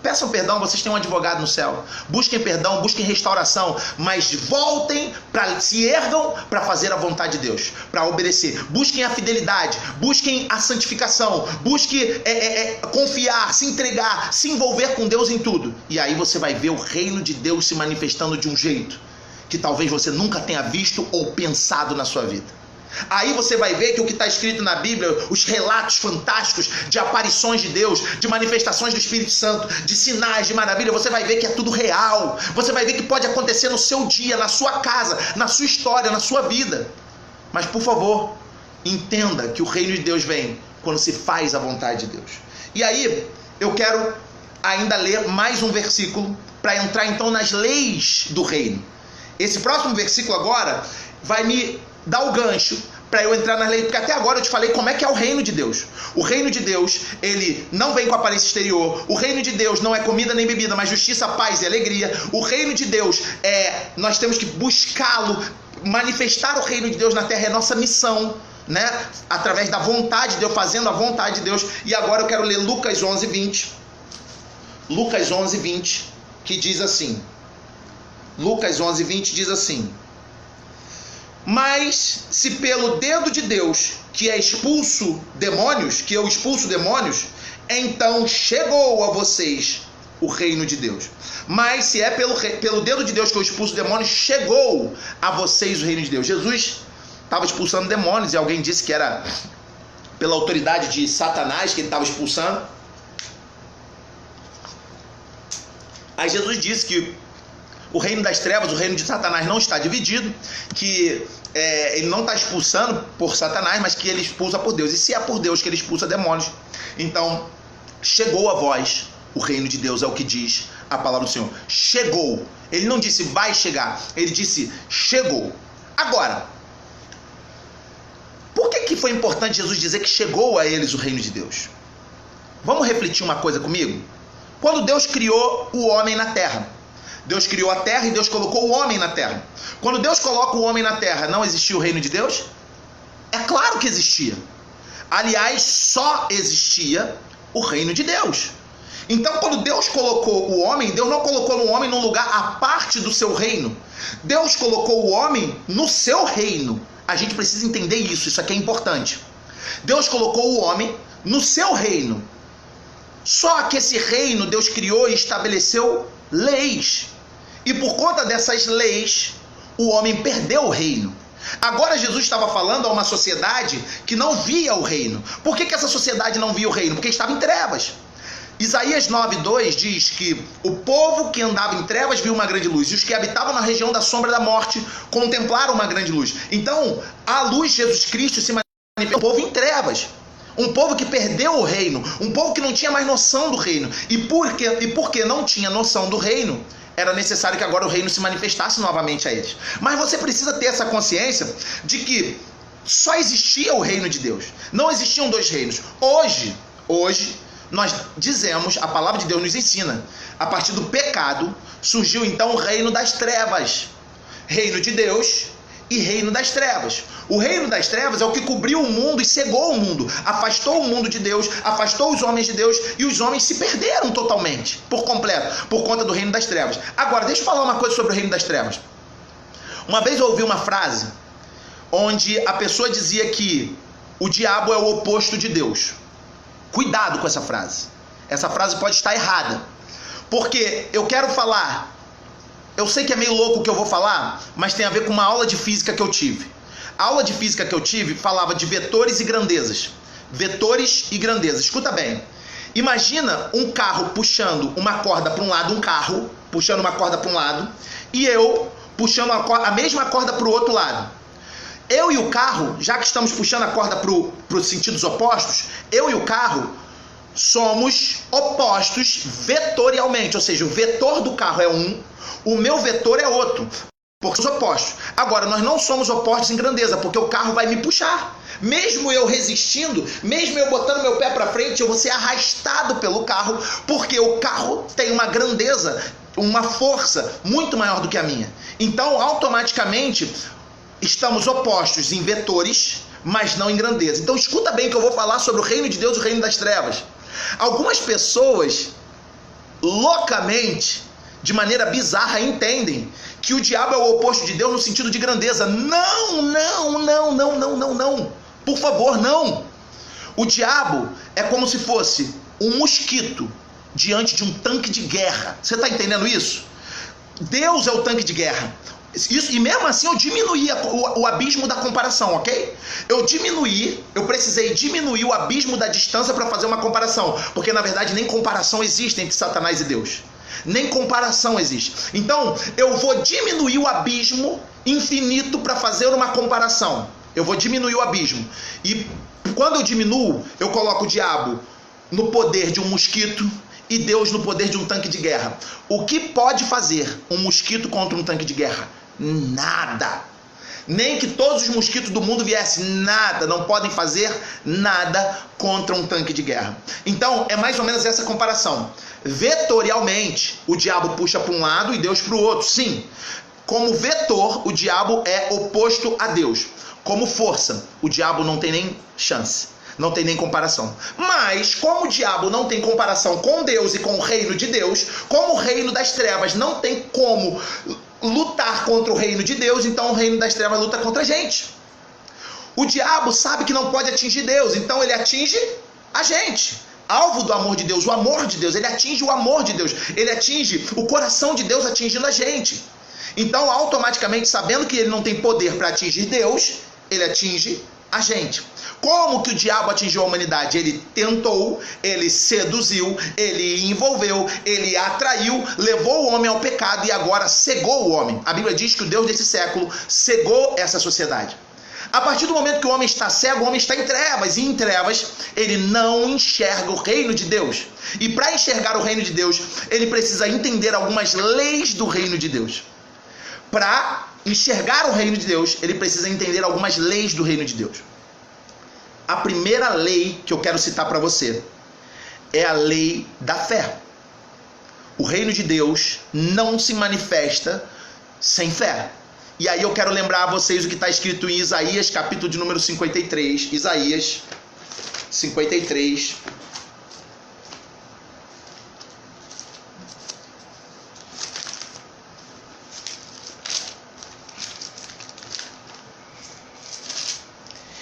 peçam perdão, vocês têm um advogado no céu. Busquem perdão, busquem restauração, mas voltem, se ergam para fazer a vontade de Deus, para obedecer. Busquem a fidelidade, busquem a santificação, busquem confiar, se entregar, se envolver com Deus em tudo. E aí você vai ver o reino de Deus se manifestando de um jeito que talvez você nunca tenha visto ou pensado na sua vida. Aí você vai ver que o que está escrito na Bíblia, os relatos fantásticos de aparições de Deus, de manifestações do Espírito Santo, de sinais, de maravilha, você vai ver que é tudo real. Você vai ver que pode acontecer no seu dia, na sua casa, na sua história, na sua vida. Mas por favor, entenda que o reino de Deus vem quando se faz a vontade de Deus. E aí eu quero ainda ler mais um versículo para entrar então nas leis do reino. Esse próximo versículo agora vai me dar o gancho para eu entrar nas leis, porque até agora eu te falei como é que é o reino de Deus. O reino de Deus, ele não vem com aparência exterior. O reino de Deus não é comida nem bebida, mas justiça, paz e alegria. O reino de Deus nós temos que buscá-lo, manifestar o reino de Deus na terra é nossa missão, né? Através da vontade de Deus, fazendo a vontade de Deus. E agora eu quero ler Lucas 11:20. Lucas 11:20, que diz assim. Lucas 11:20 diz assim: mas se pelo dedo de Deus que eu expulso demônios, então chegou a vocês o reino de Deus. Mas se é pelo dedo de Deus que eu expulso demônios, chegou a vocês o reino de Deus. Jesus estava expulsando demônios e alguém disse que era pela autoridade de Satanás que ele estava expulsando. Aí Jesus disse que o reino das trevas, o reino de Satanás não está dividido, que ele não está expulsando por Satanás, mas que ele expulsa por Deus. E se é por Deus que ele expulsa demônios, então chegou a vós o reino de Deus, é o que diz a palavra do Senhor. Chegou. Ele não disse vai chegar, ele disse chegou. Agora, por que foi importante Jesus dizer que chegou a eles o reino de Deus? Vamos refletir uma coisa comigo? Quando Deus criou o homem na terra, Deus criou a terra e Deus colocou o homem na terra. Quando Deus coloca o homem na terra, não existia o reino de Deus? É claro que existia. Aliás, só existia o reino de Deus. Então, quando Deus colocou o homem, Deus não colocou o homem num lugar à parte do seu reino. Deus colocou o homem no seu reino. A gente precisa entender isso aqui é importante. Deus colocou o homem no seu reino. Só que esse reino Deus criou e estabeleceu leis. E por conta dessas leis, o homem perdeu o reino. Agora Jesus estava falando a uma sociedade que não via o reino. Por que essa sociedade não via o reino? Porque estava em trevas. Isaías 9:2 diz que o povo que andava em trevas viu uma grande luz, e os que habitavam na região da sombra da morte contemplaram uma grande luz. Então, a luz de Jesus Cristo se manifestou no povo em trevas. Um povo que perdeu o reino, um povo que não tinha mais noção do reino. E porque não tinha noção do reino, era necessário que agora o reino se manifestasse novamente a eles. Mas você precisa ter essa consciência de que só existia o reino de Deus. Não existiam dois reinos. Hoje, nós dizemos, a palavra de Deus nos ensina, a partir do pecado, surgiu então o reino das trevas. Reino de Deus e reino das trevas. O reino das trevas é o que cobriu o mundo e cegou o mundo, afastou o mundo de Deus, afastou os homens de Deus, e os homens se perderam totalmente, por completo, por conta do reino das trevas. Agora, deixa eu falar uma coisa sobre o reino das trevas. Uma vez eu ouvi uma frase onde a pessoa dizia que o diabo é o oposto de Deus. Cuidado com essa frase. Essa frase pode estar errada, porque eu quero falar, eu sei que é meio louco o que eu vou falar, mas tem a ver com uma aula de física que eu tive. A aula de física que eu tive falava de vetores e grandezas. Vetores e grandezas. Escuta bem. Imagina um carro puxando uma corda para um lado, um carro puxando uma corda para um lado, e eu puxando a mesma corda para o outro lado. Eu e o carro, já que estamos puxando a corda para os sentidos opostos, eu e o carro somos opostos vetorialmente. Ou seja, o vetor do carro é um, o meu vetor é outro. Porque somos opostos. Agora, nós não somos opostos em grandeza, porque o carro vai me puxar. Mesmo eu resistindo, mesmo eu botando meu pé para frente, eu vou ser arrastado pelo carro, porque o carro tem uma grandeza, uma força muito maior do que a minha. Então, automaticamente, estamos opostos em vetores, mas não em grandeza. Então, escuta bem que eu vou falar sobre o reino de Deus e o reino das trevas. Algumas pessoas, loucamente, de maneira bizarra, entendem que o diabo é o oposto de Deus no sentido de grandeza. Não, não, não, não, não, não, não. Por favor, não. O diabo é como se fosse um mosquito diante de um tanque de guerra. Você está entendendo isso? Deus é o tanque de guerra. Isso, e mesmo assim eu diminuí o abismo da comparação, ok? Eu precisei diminuir o abismo da distância para fazer uma comparação. Porque na verdade nem comparação existe entre Satanás e Deus. Nem comparação existe. Então, eu vou diminuir o abismo infinito para fazer uma comparação. Eu vou diminuir o abismo. E quando eu diminuo, eu coloco o diabo no poder de um mosquito e Deus no poder de um tanque de guerra. O que pode fazer um mosquito contra um tanque de guerra? Nada. Nem que todos os mosquitos do mundo viessem, nada, não podem fazer nada contra um tanque de guerra. Então, é mais ou menos essa comparação. Vetorialmente, o diabo puxa para um lado e Deus para o outro. Sim, como vetor, o diabo é oposto a Deus. Como força, o diabo não tem nem chance, não tem nem comparação. Mas, como o diabo não tem comparação com Deus e com o reino de Deus, como o reino das trevas não tem como lutar contra o reino de Deus, então o reino das trevas luta contra a gente. O diabo sabe que não pode atingir Deus, então ele atinge a gente. Alvo do amor de Deus, o amor de Deus, ele atinge o amor de Deus, ele atinge o coração de Deus atingindo a gente. Então, automaticamente, sabendo que ele não tem poder para atingir Deus, ele atinge a gente. Como que o diabo atingiu a humanidade? Ele tentou, ele seduziu, ele envolveu, ele atraiu, levou o homem ao pecado e agora cegou o homem. A Bíblia diz que o Deus desse século cegou essa sociedade. A partir do momento que o homem está cego, o homem está em trevas, e em trevas ele não enxerga o reino de Deus. E para enxergar o reino de Deus, ele precisa entender algumas leis do reino de Deus. Para enxergar o reino de Deus, ele precisa entender algumas leis do reino de Deus. A primeira lei que eu quero citar para você é a lei da fé. O reino de Deus não se manifesta sem fé. E aí eu quero lembrar a vocês o que está escrito em Isaías, capítulo de número 53. Isaías 53.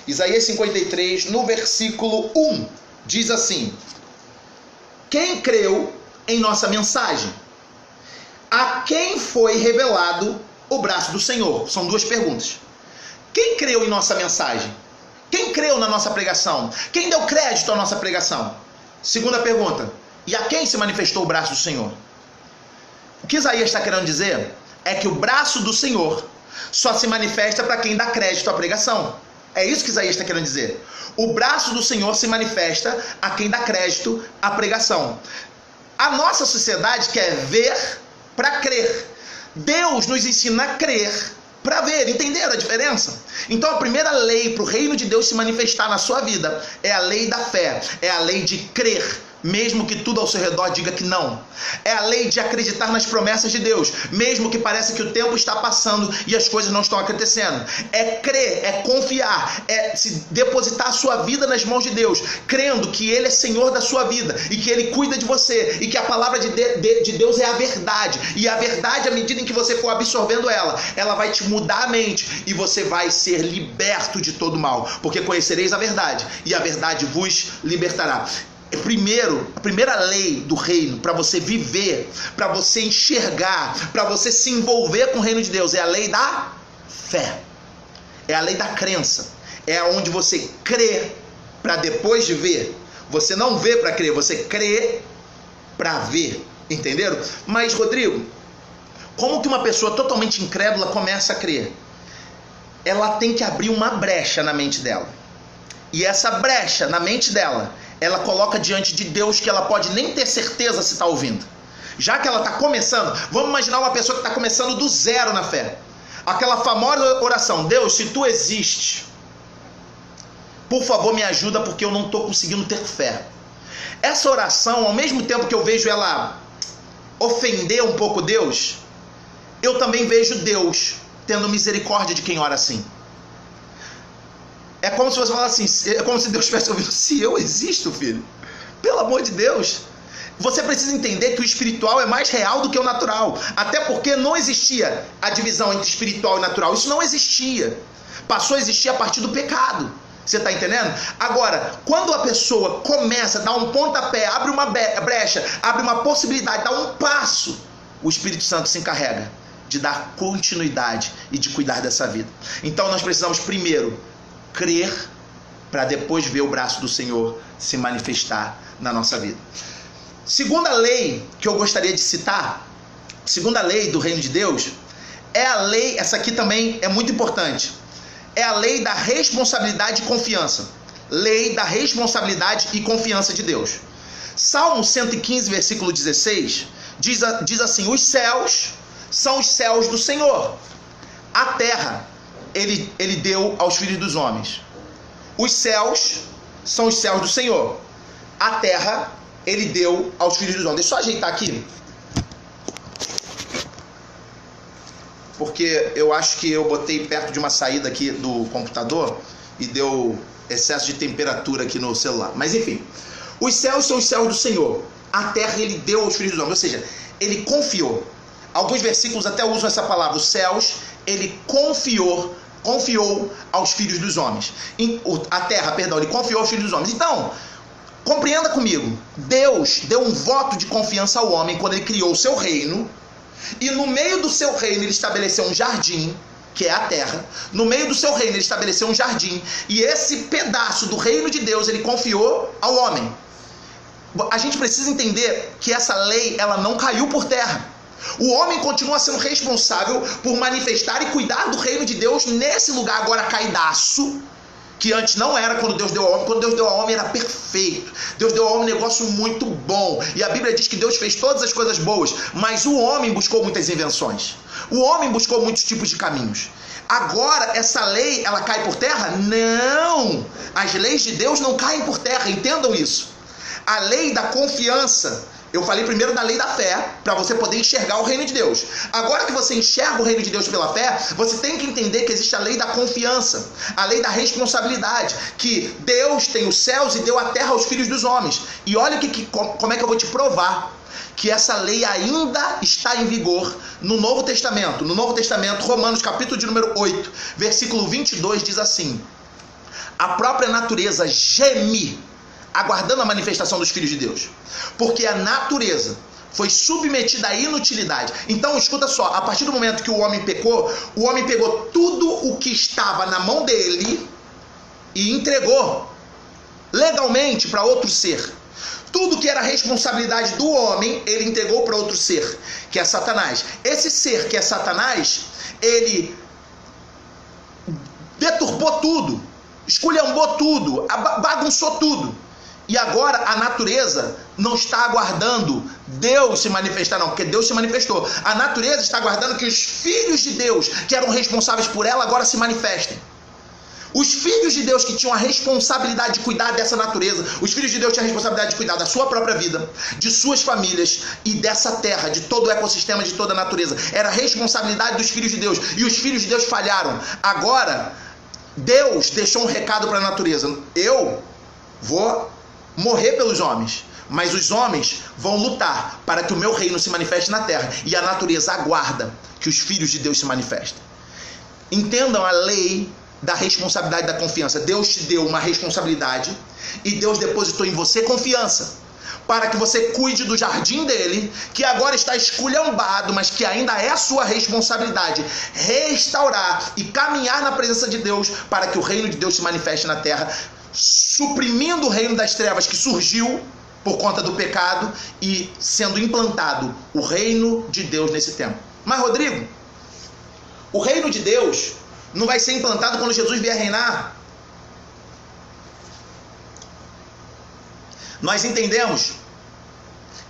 Isaías 53, no versículo 1, diz assim: quem creu em nossa mensagem? A quem foi revelado o braço do Senhor? São duas perguntas. Quem creu em nossa mensagem? Quem creu na nossa pregação? Quem deu crédito à nossa pregação? Segunda pergunta: e a quem se manifestou o braço do Senhor? O que Isaías está querendo dizer é que o braço do Senhor só se manifesta para quem dá crédito à pregação. É isso que Isaías está querendo dizer. O braço do Senhor se manifesta a quem dá crédito à pregação. A nossa sociedade quer ver para crer. Deus nos ensina a crer para ver. Entenderam a diferença? Então a primeira lei para o reino de Deus se manifestar na sua vida é a lei da fé. É a lei de crer, mesmo que tudo ao seu redor diga que não. É a lei de acreditar nas promessas de Deus, mesmo que pareça que o tempo está passando e as coisas não estão acontecendo. É crer, é confiar, é se depositar a sua vida nas mãos de Deus, crendo que Ele é Senhor da sua vida e que Ele cuida de você e que a palavra de Deus é a verdade. E a verdade, à medida em que você for absorvendo ela vai te mudar a mente e você vai ser liberto de todo mal, porque conhecereis a verdade e a verdade vos libertará. A primeira lei do reino para você viver, para você enxergar, para você se envolver com o reino de Deus é a lei da fé. É a lei da crença. É onde você crê para depois de ver. Você não vê para crer, você crê para ver. Entenderam? Mas, Rodrigo, como que uma pessoa totalmente incrédula começa a crer? Ela tem que abrir uma brecha na mente dela. E essa brecha na mente dela, ela coloca diante de Deus que ela pode nem ter certeza se está ouvindo. Já que ela está começando, vamos imaginar uma pessoa que está começando do zero na fé. Aquela famosa oração: Deus, se tu existes, por favor me ajuda porque eu não estou conseguindo ter fé. Essa oração, ao mesmo tempo que eu vejo ela ofender um pouco Deus, eu também vejo Deus tendo misericórdia de quem ora assim. É como se você falasse assim, é como se Deus estivesse ouvindo: se eu existo, filho, pelo amor de Deus. Você precisa entender que o espiritual é mais real do que o natural. Até porque não existia a divisão entre espiritual e natural. Isso não existia. Passou a existir a partir do pecado. Você está entendendo? Agora, quando a pessoa começa a dar um pontapé, abre uma brecha, abre uma possibilidade, dá um passo, o Espírito Santo se encarrega de dar continuidade e de cuidar dessa vida. Então nós precisamos primeiro crer para depois ver o braço do Senhor se manifestar na nossa vida. Segunda lei que eu gostaria de citar, segunda lei do reino de Deus, é a lei, essa aqui também é muito importante, é a lei da responsabilidade e confiança. Lei da responsabilidade e confiança de Deus. Salmo 115, versículo 16, diz assim: os céus são os céus do Senhor, a terra ele deu aos filhos dos homens. Os céus são os céus do Senhor, a terra ele deu aos filhos dos homens. Deixa eu só ajeitar aqui, porque eu acho que eu botei perto de uma saída aqui do computador e deu excesso de temperatura aqui no celular. Mas enfim, os céus são os céus do Senhor, a terra ele deu aos filhos dos homens. Ou seja, ele confiou. Alguns versículos até usam essa palavra, os céus ele confiou aos filhos dos homens. A terra, perdão, ele confiou aos filhos dos homens. Então, compreenda comigo, Deus deu um voto de confiança ao homem quando ele criou o seu reino, e no meio do seu reino ele estabeleceu um jardim, que é a terra. No meio do seu reino ele estabeleceu um jardim, e esse pedaço do reino de Deus ele confiou ao homem. A gente precisa entender que essa lei ela não caiu por terra. O homem continua sendo responsável por manifestar e cuidar do reino de Deus nesse lugar agora caidaço, que antes não era quando Deus deu ao homem. Quando Deus deu ao homem era perfeito. Deus deu ao homem um negócio muito bom. E a Bíblia diz que Deus fez todas as coisas boas, mas o homem buscou muitas invenções. O homem buscou muitos tipos de caminhos. Agora, essa lei, ela cai por terra? Não! As leis de Deus não caem por terra, entendam isso. A lei da confiança, eu falei primeiro da lei da fé, para você poder enxergar o reino de Deus. Agora que você enxerga o reino de Deus pela fé, você tem que entender que existe a lei da confiança, a lei da responsabilidade, que Deus tem os céus e deu a terra aos filhos dos homens. E olha como é que eu vou te provar que essa lei ainda está em vigor no Novo Testamento. No Novo Testamento, Romanos capítulo de número 8, versículo 22 diz assim: a própria natureza geme, aguardando a manifestação dos filhos de Deus, porque a natureza foi submetida à inutilidade. Então, escuta só, a partir do momento que o homem pecou tudo o que estava na mão dele e entregou legalmente para outro ser. Tudo que era responsabilidade do homem, ele entregou para outro ser, que é Satanás. Esse ser que é Satanás, ele deturpou tudo, esculhambou tudo, bagunçou tudo. E agora a natureza não está aguardando Deus se manifestar, não, porque Deus se manifestou. A natureza está aguardando que os filhos de Deus, que eram responsáveis por ela, agora se manifestem. Os filhos de Deus que tinham a responsabilidade de cuidar dessa natureza, os filhos de Deus tinham a responsabilidade de cuidar da sua própria vida, de suas famílias e dessa terra, de todo o ecossistema, de toda a natureza. Era a responsabilidade dos filhos de Deus. E os filhos de Deus falharam. Agora, Deus deixou um recado para a natureza: eu vou morrer pelos homens, mas os homens vão lutar para que o meu reino se manifeste na terra. E a natureza aguarda que os filhos de Deus se manifestem. Entendam a lei da responsabilidade da confiança. Deus te deu uma responsabilidade e Deus depositou em você confiança para que você cuide do jardim dele, que agora está esculhambado, mas que ainda é a sua responsabilidade restaurar e caminhar na presença de Deus para que o reino de Deus se manifeste na terra, suprimindo o reino das trevas que surgiu por conta do pecado e sendo implantado o reino de Deus nesse tempo. Mas, Rodrigo, o reino de Deus não vai ser implantado quando Jesus vier reinar? Nós entendemos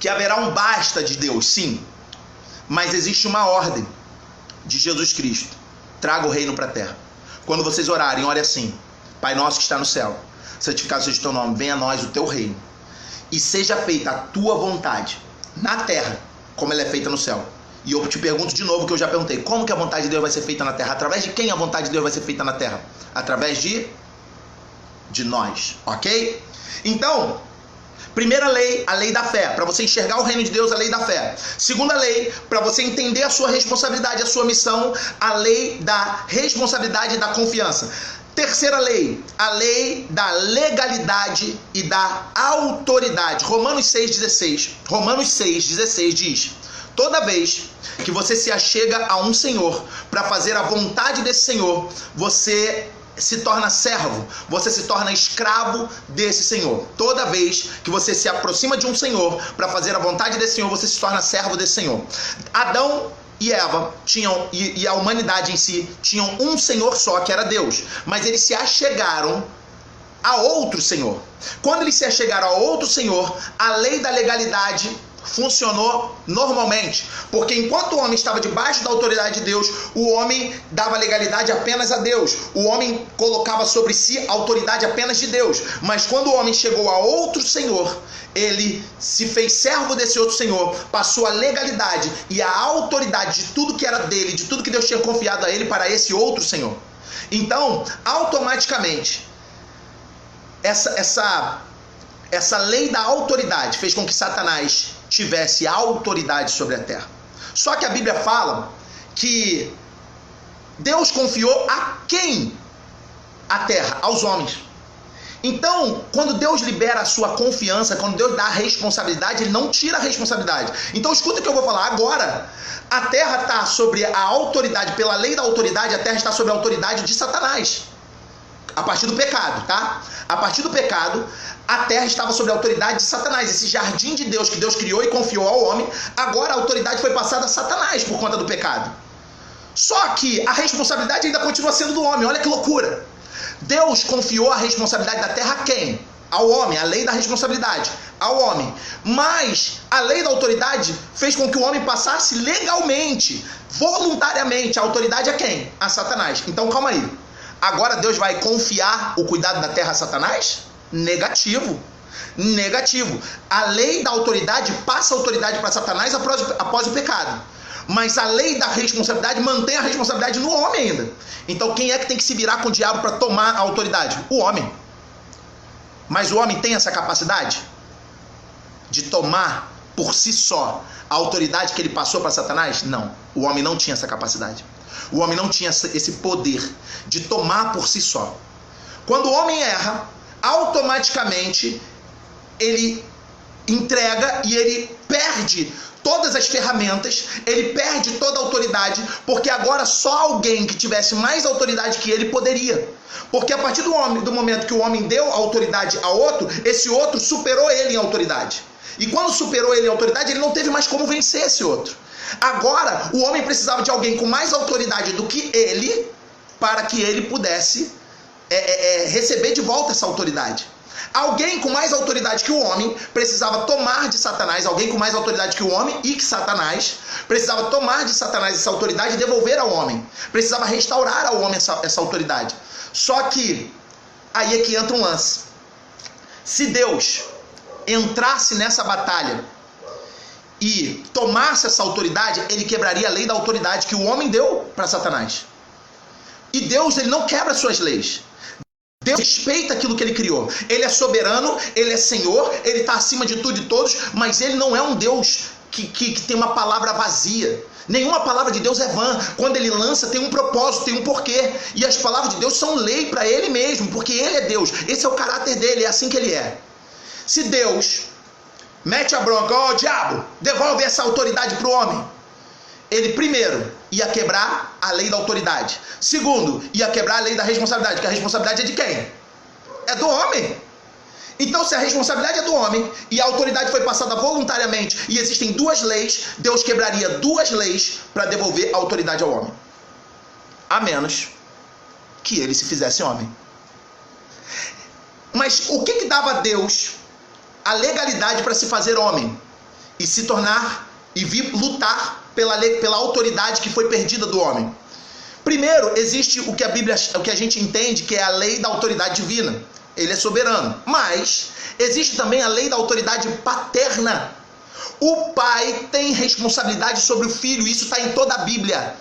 que haverá um basta de Deus, sim, mas existe uma ordem de Jesus Cristo: traga o reino para a terra. Quando vocês orarem, ore assim: Pai nosso que está no céu, santificado seja o teu nome, venha a nós o teu reino, e seja feita a tua vontade na terra, como ela é feita no céu. E eu te pergunto de novo o que eu já perguntei: como que a vontade de Deus vai ser feita na terra? Através de quem a vontade de Deus vai ser feita na terra? Através de nós, ok? Então, primeira lei, a lei da fé, para você enxergar o reino de Deus, a lei da fé. Segunda lei, para você entender a sua responsabilidade, a sua missão, a lei da responsabilidade e da confiança. Terceira lei, a lei da legalidade e da autoridade. Romanos 6,16 diz: toda vez que você se achega a um Senhor para fazer a vontade desse Senhor, você se torna servo, você se torna escravo desse Senhor. Toda vez que você se aproxima de um Senhor para fazer a vontade desse Senhor, você se torna servo desse Senhor. Adão e Eva tinham, e a humanidade em si, tinham um Senhor só, que era Deus, mas eles se achegaram a outro Senhor. Quando eles se achegaram a outro Senhor, a lei da legalidade funcionou normalmente, porque enquanto o homem estava debaixo da autoridade de Deus, o homem dava legalidade apenas a Deus, o homem colocava sobre si a autoridade apenas de Deus. Mas quando o homem chegou a outro Senhor, ele se fez servo desse outro Senhor, passou a legalidade e a autoridade de tudo que era dele, de tudo que Deus tinha confiado a ele, para esse outro Senhor. Então, automaticamente, essa lei da autoridade fez com que Satanás tivesse autoridade sobre a terra. Só que a Bíblia fala que Deus confiou a quem? A terra, aos homens. Então, quando Deus libera a sua confiança, quando Deus dá a responsabilidade, Ele não tira a responsabilidade. Então, escuta o que eu vou falar agora. A terra está sobre a autoridade, pela lei da autoridade, a terra está sobre a autoridade de Satanás. A partir do pecado, tá? A partir do pecado, a terra estava sob a autoridade de Satanás. Esse jardim de Deus que Deus criou e confiou ao homem, agora a autoridade foi passada a Satanás por conta do pecado. Só que a responsabilidade ainda continua sendo do homem. Olha que loucura. Deus confiou a responsabilidade da terra a quem? Ao homem, a lei da responsabilidade, ao homem. Mas a lei da autoridade fez com que o homem passasse legalmente, voluntariamente, a autoridade a quem? A Satanás. Então calma aí. Agora Deus vai confiar o cuidado da terra a Satanás? Negativo. Negativo. A lei da autoridade passa a autoridade para Satanás após o pecado. Mas a lei da responsabilidade mantém a responsabilidade no homem ainda. Então quem é que tem que se virar com o diabo para tomar a autoridade? O homem. Mas o homem tem essa capacidade de tomar por si só a autoridade que ele passou para Satanás? Não. O homem não tinha essa capacidade. O homem não tinha esse poder de tomar por si só. Quando o homem erra, automaticamente ele entrega e ele perde todas as ferramentas, ele perde toda a autoridade, porque agora só alguém que tivesse mais autoridade que ele poderia. Porque a partir do momento que o homem deu autoridade a outro, esse outro superou ele em autoridade. E quando superou ele em autoridade, ele não teve mais como vencer esse outro. Agora, o homem precisava de alguém com mais autoridade do que ele, para que ele pudesse receber de volta essa autoridade. Alguém com mais autoridade que o homem precisava tomar de Satanás, alguém com mais autoridade que o homem e que Satanás precisava tomar de Satanás essa autoridade e devolver ao homem. Precisava restaurar ao homem essa autoridade. Só que aí é que entra um lance. Se Deus entrasse nessa batalha e tomasse essa autoridade, ele quebraria a lei da autoridade que o homem deu para Satanás. E Deus, ele não quebra suas leis. Deus respeita aquilo que ele criou. Ele é soberano, ele é Senhor, ele está acima de tudo e todos, mas ele não é um Deus que tem uma palavra vazia. Nenhuma palavra de Deus é vã. Quando ele lança, tem um propósito, tem um porquê. E as palavras de Deus são lei para ele mesmo, porque ele é Deus. Esse é o caráter dele, é assim que ele é. Se Deus mete a bronca, ó diabo, devolve essa autoridade para o homem, ele primeiro ia quebrar a lei da autoridade. Segundo, ia quebrar a lei da responsabilidade, que a responsabilidade é de quem? É do homem. Então, se a responsabilidade é do homem e a autoridade foi passada voluntariamente e existem duas leis, Deus quebraria duas leis para devolver a autoridade ao homem. A menos que ele se fizesse homem. Mas o que dava a Deus a legalidade para se fazer homem e se tornar e vir lutar pela autoridade que foi perdida do homem? Primeiro, existe o que a gente entende que é a lei da autoridade divina. Ele é soberano. Mas existe também a lei da autoridade paterna. O pai tem responsabilidade sobre o filho. Isso está em toda a Bíblia.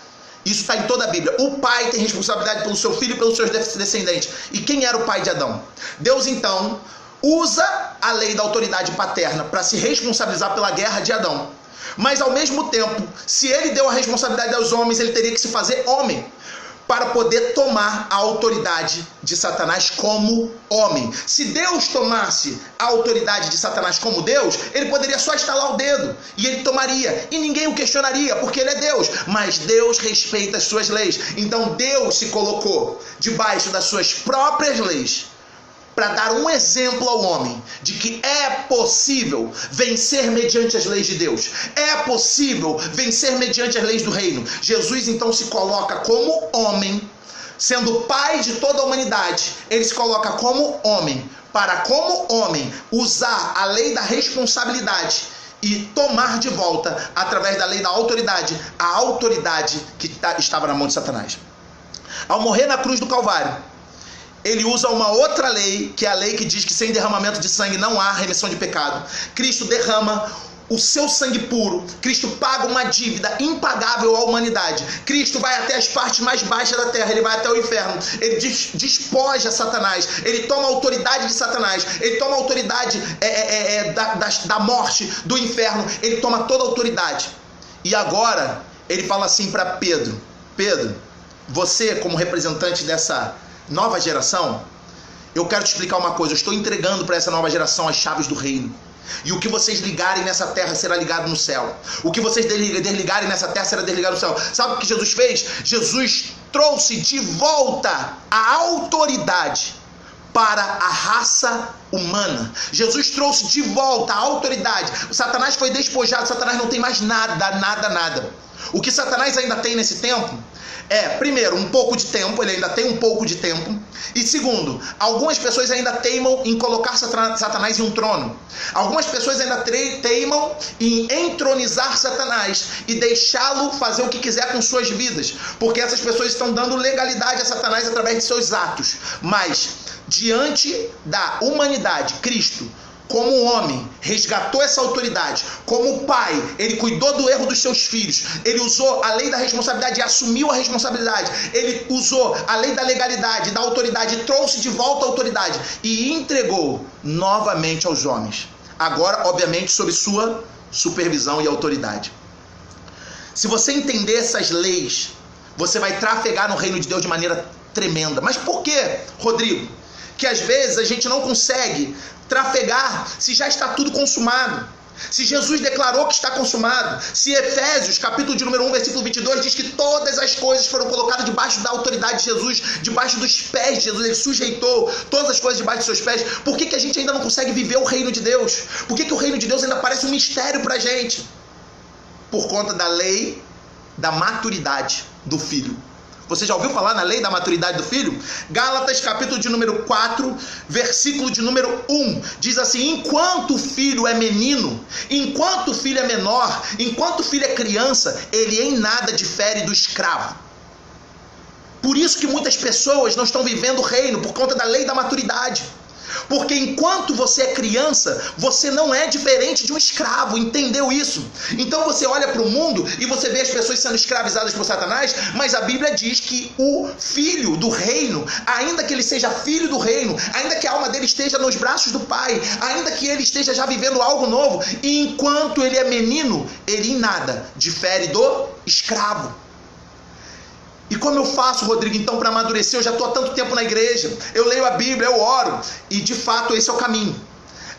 Isso está em toda a Bíblia. O pai tem responsabilidade pelo seu filho e pelos seus descendentes. E quem era o pai de Adão? Deus, então, usa a lei da autoridade paterna para se responsabilizar pela guerra de Adão. Mas, ao mesmo tempo, se ele deu a responsabilidade aos homens, ele teria que se fazer homem para poder tomar a autoridade de Satanás como homem. Se Deus tomasse a autoridade de Satanás como Deus, ele poderia só estalar o dedo e ele tomaria, e ninguém o questionaria, porque ele é Deus. Mas Deus respeita as suas leis. Então Deus se colocou debaixo das suas próprias leis para dar um exemplo ao homem de que é possível vencer mediante as leis de Deus. É possível vencer mediante as leis do reino. Jesus então se coloca como homem, sendo pai de toda a humanidade. Ele se coloca como homem, para como homem usar a lei da responsabilidade e tomar de volta, através da lei da autoridade, a autoridade que estava na mão de Satanás. Ao morrer na cruz do Calvário, ele usa uma outra lei, que é a lei que diz que sem derramamento de sangue não há remissão de pecado. Cristo derrama o seu sangue puro. Cristo paga uma dívida impagável à humanidade. Cristo vai até as partes mais baixas da terra, ele vai até o inferno. Ele despoja Satanás, ele toma a autoridade de Satanás, ele toma a autoridade da morte, do inferno, ele toma toda a autoridade. E agora ele fala assim para Pedro: Pedro, você como representante dessa nova geração, eu quero te explicar uma coisa. Eu estou entregando para essa nova geração as chaves do reino. E o que vocês ligarem nessa terra será ligado no céu. O que vocês desligarem nessa terra será desligado no céu. Sabe o que Jesus fez? Jesus trouxe de volta a autoridade para a raça humana. Jesus trouxe de volta a autoridade. O Satanás foi despojado, Satanás não tem mais nada. O que Satanás ainda tem nesse tempo é, primeiro, um pouco de tempo, ele ainda tem um pouco de tempo. E segundo, algumas pessoas ainda teimam em colocar Satanás em um trono. Algumas pessoas ainda teimam em entronizar Satanás e deixá-lo fazer o que quiser com suas vidas, porque essas pessoas estão dando legalidade a Satanás através de seus atos. Mas, diante da humanidade, Cristo, como homem, resgatou essa autoridade. Como pai, ele cuidou do erro dos seus filhos. Ele usou a lei da responsabilidade e assumiu a responsabilidade. Ele usou a lei da legalidade, da autoridade, e trouxe de volta a autoridade e entregou novamente aos homens. Agora, obviamente, sob sua supervisão e autoridade. Se você entender essas leis, você vai trafegar no reino de Deus de maneira tremenda. Mas por que, Rodrigo, que às vezes a gente não consegue trafegar se já está tudo consumado? Se Jesus declarou que está consumado, se Efésios, capítulo de número 1, versículo 22, diz que todas as coisas foram colocadas debaixo da autoridade de Jesus, debaixo dos pés de Jesus, ele sujeitou todas as coisas debaixo de seus pés. Por que a gente ainda não consegue viver o reino de Deus? Por que o reino de Deus ainda parece um mistério para a gente? Por conta da lei da maturidade do filho. Você já ouviu falar na lei da maturidade do filho? Gálatas, capítulo de número 4, versículo de número 1, diz assim: enquanto o filho é menino, enquanto o filho é menor, enquanto o filho é criança, ele em nada difere do escravo. Por isso que muitas pessoas não estão vivendo o reino, por conta da lei da maturidade. Porque enquanto você é criança, você não é diferente de um escravo, entendeu isso? Então você olha para o mundo e você vê as pessoas sendo escravizadas por Satanás, mas a Bíblia diz que o filho do reino, ainda que ele seja filho do reino, ainda que a alma dele esteja nos braços do pai, ainda que ele esteja já vivendo algo novo, e enquanto ele é menino, ele em nada difere do escravo. E como eu faço, Rodrigo, então, para amadurecer? Eu já estou há tanto tempo na igreja, eu leio a Bíblia, eu oro, e de fato esse é o caminho.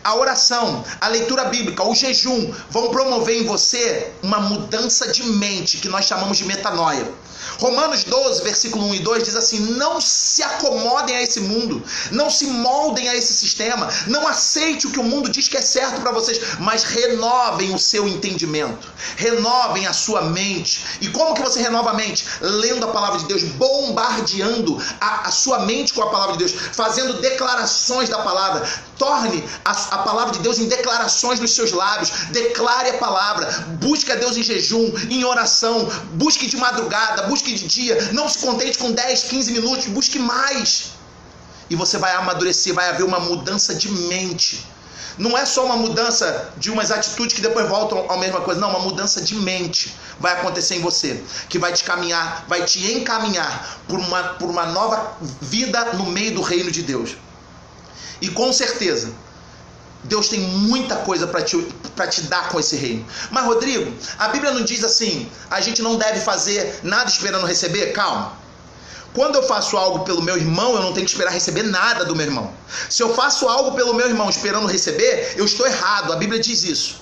A oração, a leitura bíblica, o jejum vão promover em você uma mudança de mente, que nós chamamos de metanoia. Romanos 12, versículo 1 e 2 diz assim: não se acomodem a esse mundo, não se moldem a esse sistema, não aceite o que o mundo diz que é certo para vocês, mas renovem o seu entendimento, renovem a sua mente. E como que você renova a mente? Lendo a palavra de Deus, bombardeando a sua mente com a palavra de Deus, fazendo declarações da palavra. Torne a palavra de Deus em declarações nos seus lábios, declare a palavra, busque a Deus em jejum, em oração, busque de madrugada, busque de dia, não se contente com 10, 15 minutos, busque mais. E você vai amadurecer, vai haver uma mudança de mente. Não é só uma mudança de umas atitudes que depois voltam à mesma coisa, não, uma mudança de mente vai acontecer em você, que vai te caminhar, vai te encaminhar por uma nova vida no meio do reino de Deus. E com certeza, Deus tem muita coisa para te dar com esse reino. Mas, Rodrigo, a Bíblia não diz assim, a gente não deve fazer nada esperando receber? Calma. Quando eu faço algo pelo meu irmão, eu não tenho que esperar receber nada do meu irmão. Se eu faço algo pelo meu irmão esperando receber, eu estou errado. A Bíblia diz isso.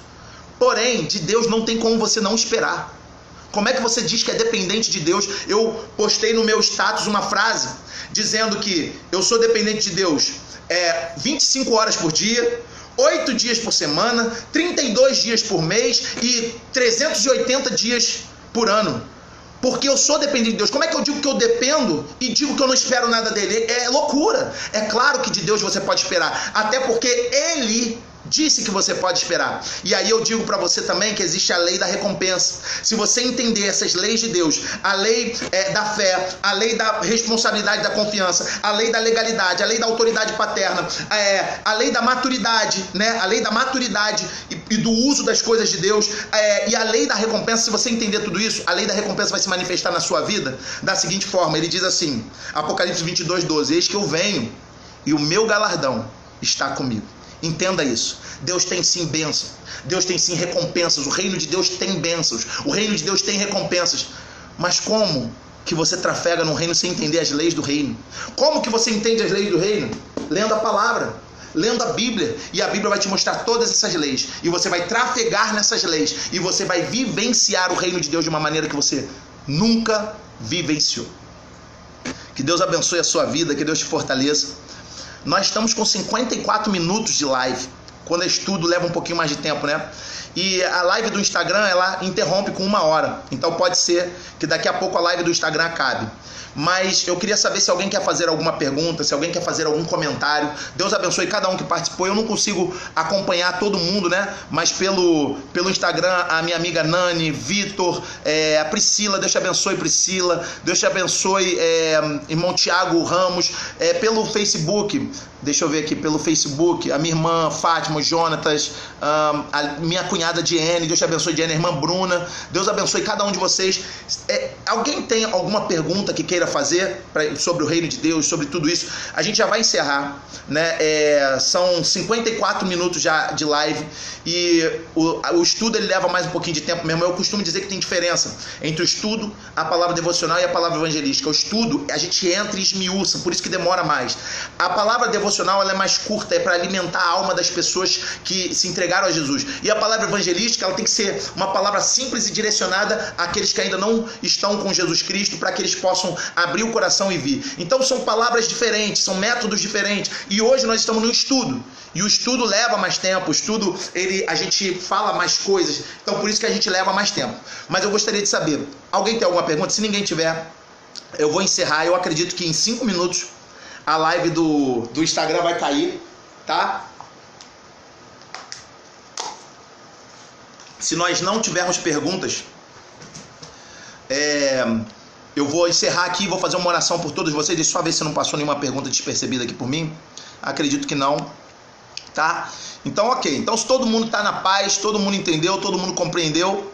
Porém, de Deus não tem como você não esperar. Como é que você diz que é dependente de Deus? Eu postei no meu status uma frase dizendo que eu sou dependente de Deus 25 horas por dia, 8 dias por semana, 32 dias por mês e 380 dias por ano. Porque eu sou dependente de Deus. Como é que eu digo que eu dependo e digo que eu não espero nada dele? É loucura. É claro que de Deus você pode esperar. Até porque Ele disse que você pode esperar. E aí eu digo para você também que existe a lei da recompensa. Se você entender essas leis de Deus, a lei da fé, a lei da responsabilidade, da confiança, a lei da legalidade, a lei da autoridade paterna, a lei da maturidade, né? A lei da maturidade e do uso das coisas de Deus, e a lei da recompensa, se você entender tudo isso, a lei da recompensa vai se manifestar na sua vida da seguinte forma. Ele diz assim, Apocalipse 22, 12, eis que eu venho e o meu galardão está comigo. Entenda isso. Deus tem sim bênção. Deus tem sim recompensas. O reino de Deus tem bênçãos. O reino de Deus tem recompensas. Mas como que você trafega no reino sem entender as leis do reino? Como que você entende as leis do reino? Lendo a palavra, lendo a Bíblia. E a Bíblia vai te mostrar todas essas leis. E você vai trafegar nessas leis. E você vai vivenciar o reino de Deus de uma maneira que você nunca vivenciou. Que Deus abençoe a sua vida, que Deus te fortaleça. Nós estamos com 54 minutos de live. Quando é estudo, leva um pouquinho mais de tempo, né? E a live do Instagram, ela interrompe com 1 hora. Então pode ser que daqui a pouco a live do Instagram acabe. Mas eu queria saber se alguém quer fazer alguma pergunta, se alguém quer fazer algum comentário. Deus abençoe cada um que participou. Eu não consigo acompanhar todo mundo, né? Mas pelo Instagram, a minha amiga Nani, Vitor, a Priscila, Deus te abençoe, Priscila. Deus te abençoe, irmão Tiago Ramos. Pelo Facebook, deixa eu ver aqui, pelo Facebook, a minha irmã Fátima, Jonatas, a minha cunhada Diene, Deus te abençoe, Diene, a irmã Bruna. Deus abençoe cada um de vocês. Alguém tem alguma pergunta que queira fazer sobre o reino de Deus, sobre tudo isso? A gente já vai encerrar, né? São 54 minutos já de live e o estudo ele leva mais um pouquinho de tempo mesmo. Eu costumo dizer que tem diferença entre o estudo, a palavra devocional e a palavra evangelística. O estudo, a gente entra e esmiuça, por isso que demora mais. A palavra devocional ela é mais curta, é para alimentar a alma das pessoas que se entregaram a Jesus. E a palavra evangelística ela tem que ser uma palavra simples e direcionada àqueles que ainda não estão com Jesus Cristo, para que eles possam abrir o coração e vir. Então são palavras diferentes, são métodos diferentes. E hoje nós estamos no estudo. E o estudo leva mais tempo, o estudo, a gente fala mais coisas. Então por isso que a gente leva mais tempo. Mas eu gostaria de saber, alguém tem alguma pergunta? Se ninguém tiver, eu vou encerrar. Eu acredito que em 5 minutos a live do Instagram vai cair, tá? Se nós não tivermos perguntas, eu vou encerrar aqui, vou fazer uma oração por todos vocês. Deixa eu só ver se não passou nenhuma pergunta despercebida aqui por mim. Acredito que não, tá? Então, ok. Então, se todo mundo está na paz, todo mundo entendeu, todo mundo compreendeu,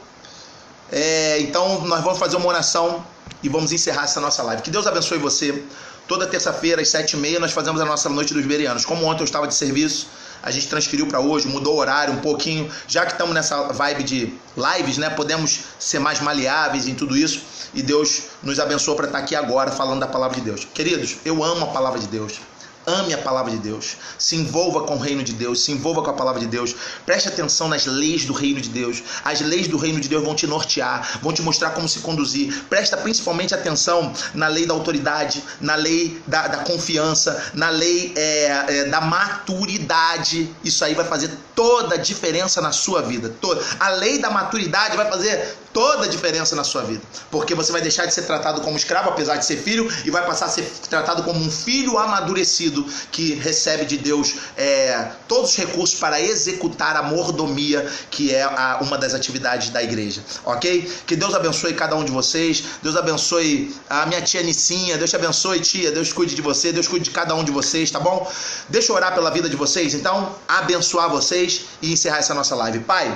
então nós vamos fazer uma oração e vamos encerrar essa nossa live. Que Deus abençoe você. Toda terça-feira, às 7h30, nós fazemos a nossa Noite dos Bereanos. Como ontem eu estava de serviço, a gente transferiu para hoje, mudou o horário um pouquinho. Já que estamos nessa vibe de lives, né? Podemos ser mais maleáveis em tudo isso. E Deus nos abençoou para estar aqui agora falando da palavra de Deus. Queridos, eu amo a palavra de Deus. Ame a palavra de Deus, se envolva com o reino de Deus, se envolva com a palavra de Deus, preste atenção nas leis do reino de Deus. As leis do reino de Deus vão te nortear, vão te mostrar como se conduzir. Presta principalmente atenção na lei da autoridade, na lei da confiança, na lei da maturidade. Isso aí vai fazer toda a diferença na sua vida. A lei da maturidade vai fazer toda a diferença na sua vida, porque você vai deixar de ser tratado como escravo, apesar de ser filho, e vai passar a ser tratado como um filho amadurecido que recebe de Deus todos os recursos para executar a mordomia, que é uma das atividades da igreja, ok? Que Deus abençoe cada um de vocês. Deus abençoe a minha tia Nicinha. Deus te abençoe, tia. Deus cuide de você, Deus cuide de cada um de vocês, tá bom? Deixa eu orar pela vida de vocês, então, abençoar vocês e encerrar essa nossa live. Pai,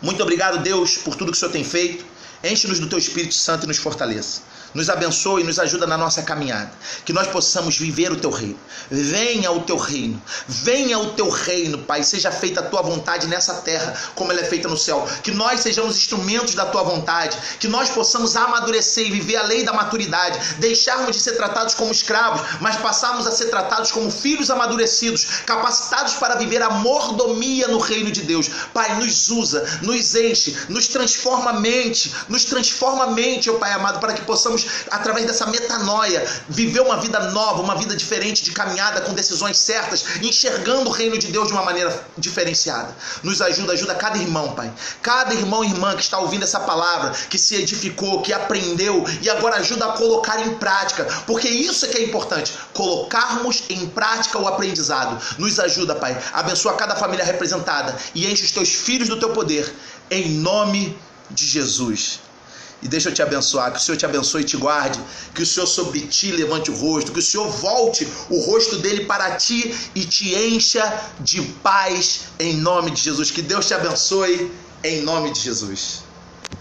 muito obrigado, Deus, por tudo que o Senhor tem feito. Enche-nos do Teu Espírito Santo e nos fortaleça. Nos abençoe e nos ajuda na nossa caminhada. Que nós possamos viver o Teu reino. Venha o Teu reino. Venha o Teu reino, Pai. Seja feita a Tua vontade nessa terra, como ela é feita no céu. Que nós sejamos instrumentos da Tua vontade. Que nós possamos amadurecer e viver a lei da maturidade. Deixarmos de ser tratados como escravos, mas passarmos a ser tratados como filhos amadurecidos, capacitados para viver a mordomia no reino de Deus. Pai, nos usa, nos enche, nos transforma a mente, ó Pai amado, para que possamos, através dessa metanoia, viver uma vida nova, uma vida diferente, de caminhada com decisões certas, enxergando o reino de Deus de uma maneira diferenciada. Nos ajuda cada irmão, Pai. Cada irmão e irmã que está ouvindo essa palavra, que se edificou, que aprendeu e agora ajuda a colocar em prática, porque isso é que é importante, colocarmos em prática o aprendizado. Nos ajuda, Pai. Abençoa cada família representada e enche os Teus filhos do Teu poder, em nome de Jesus. E deixa eu te abençoar, que o Senhor te abençoe e te guarde, que o Senhor sobre ti levante o rosto, que o Senhor volte o rosto dele para ti e te encha de paz em nome de Jesus. Que Deus te abençoe em nome de Jesus.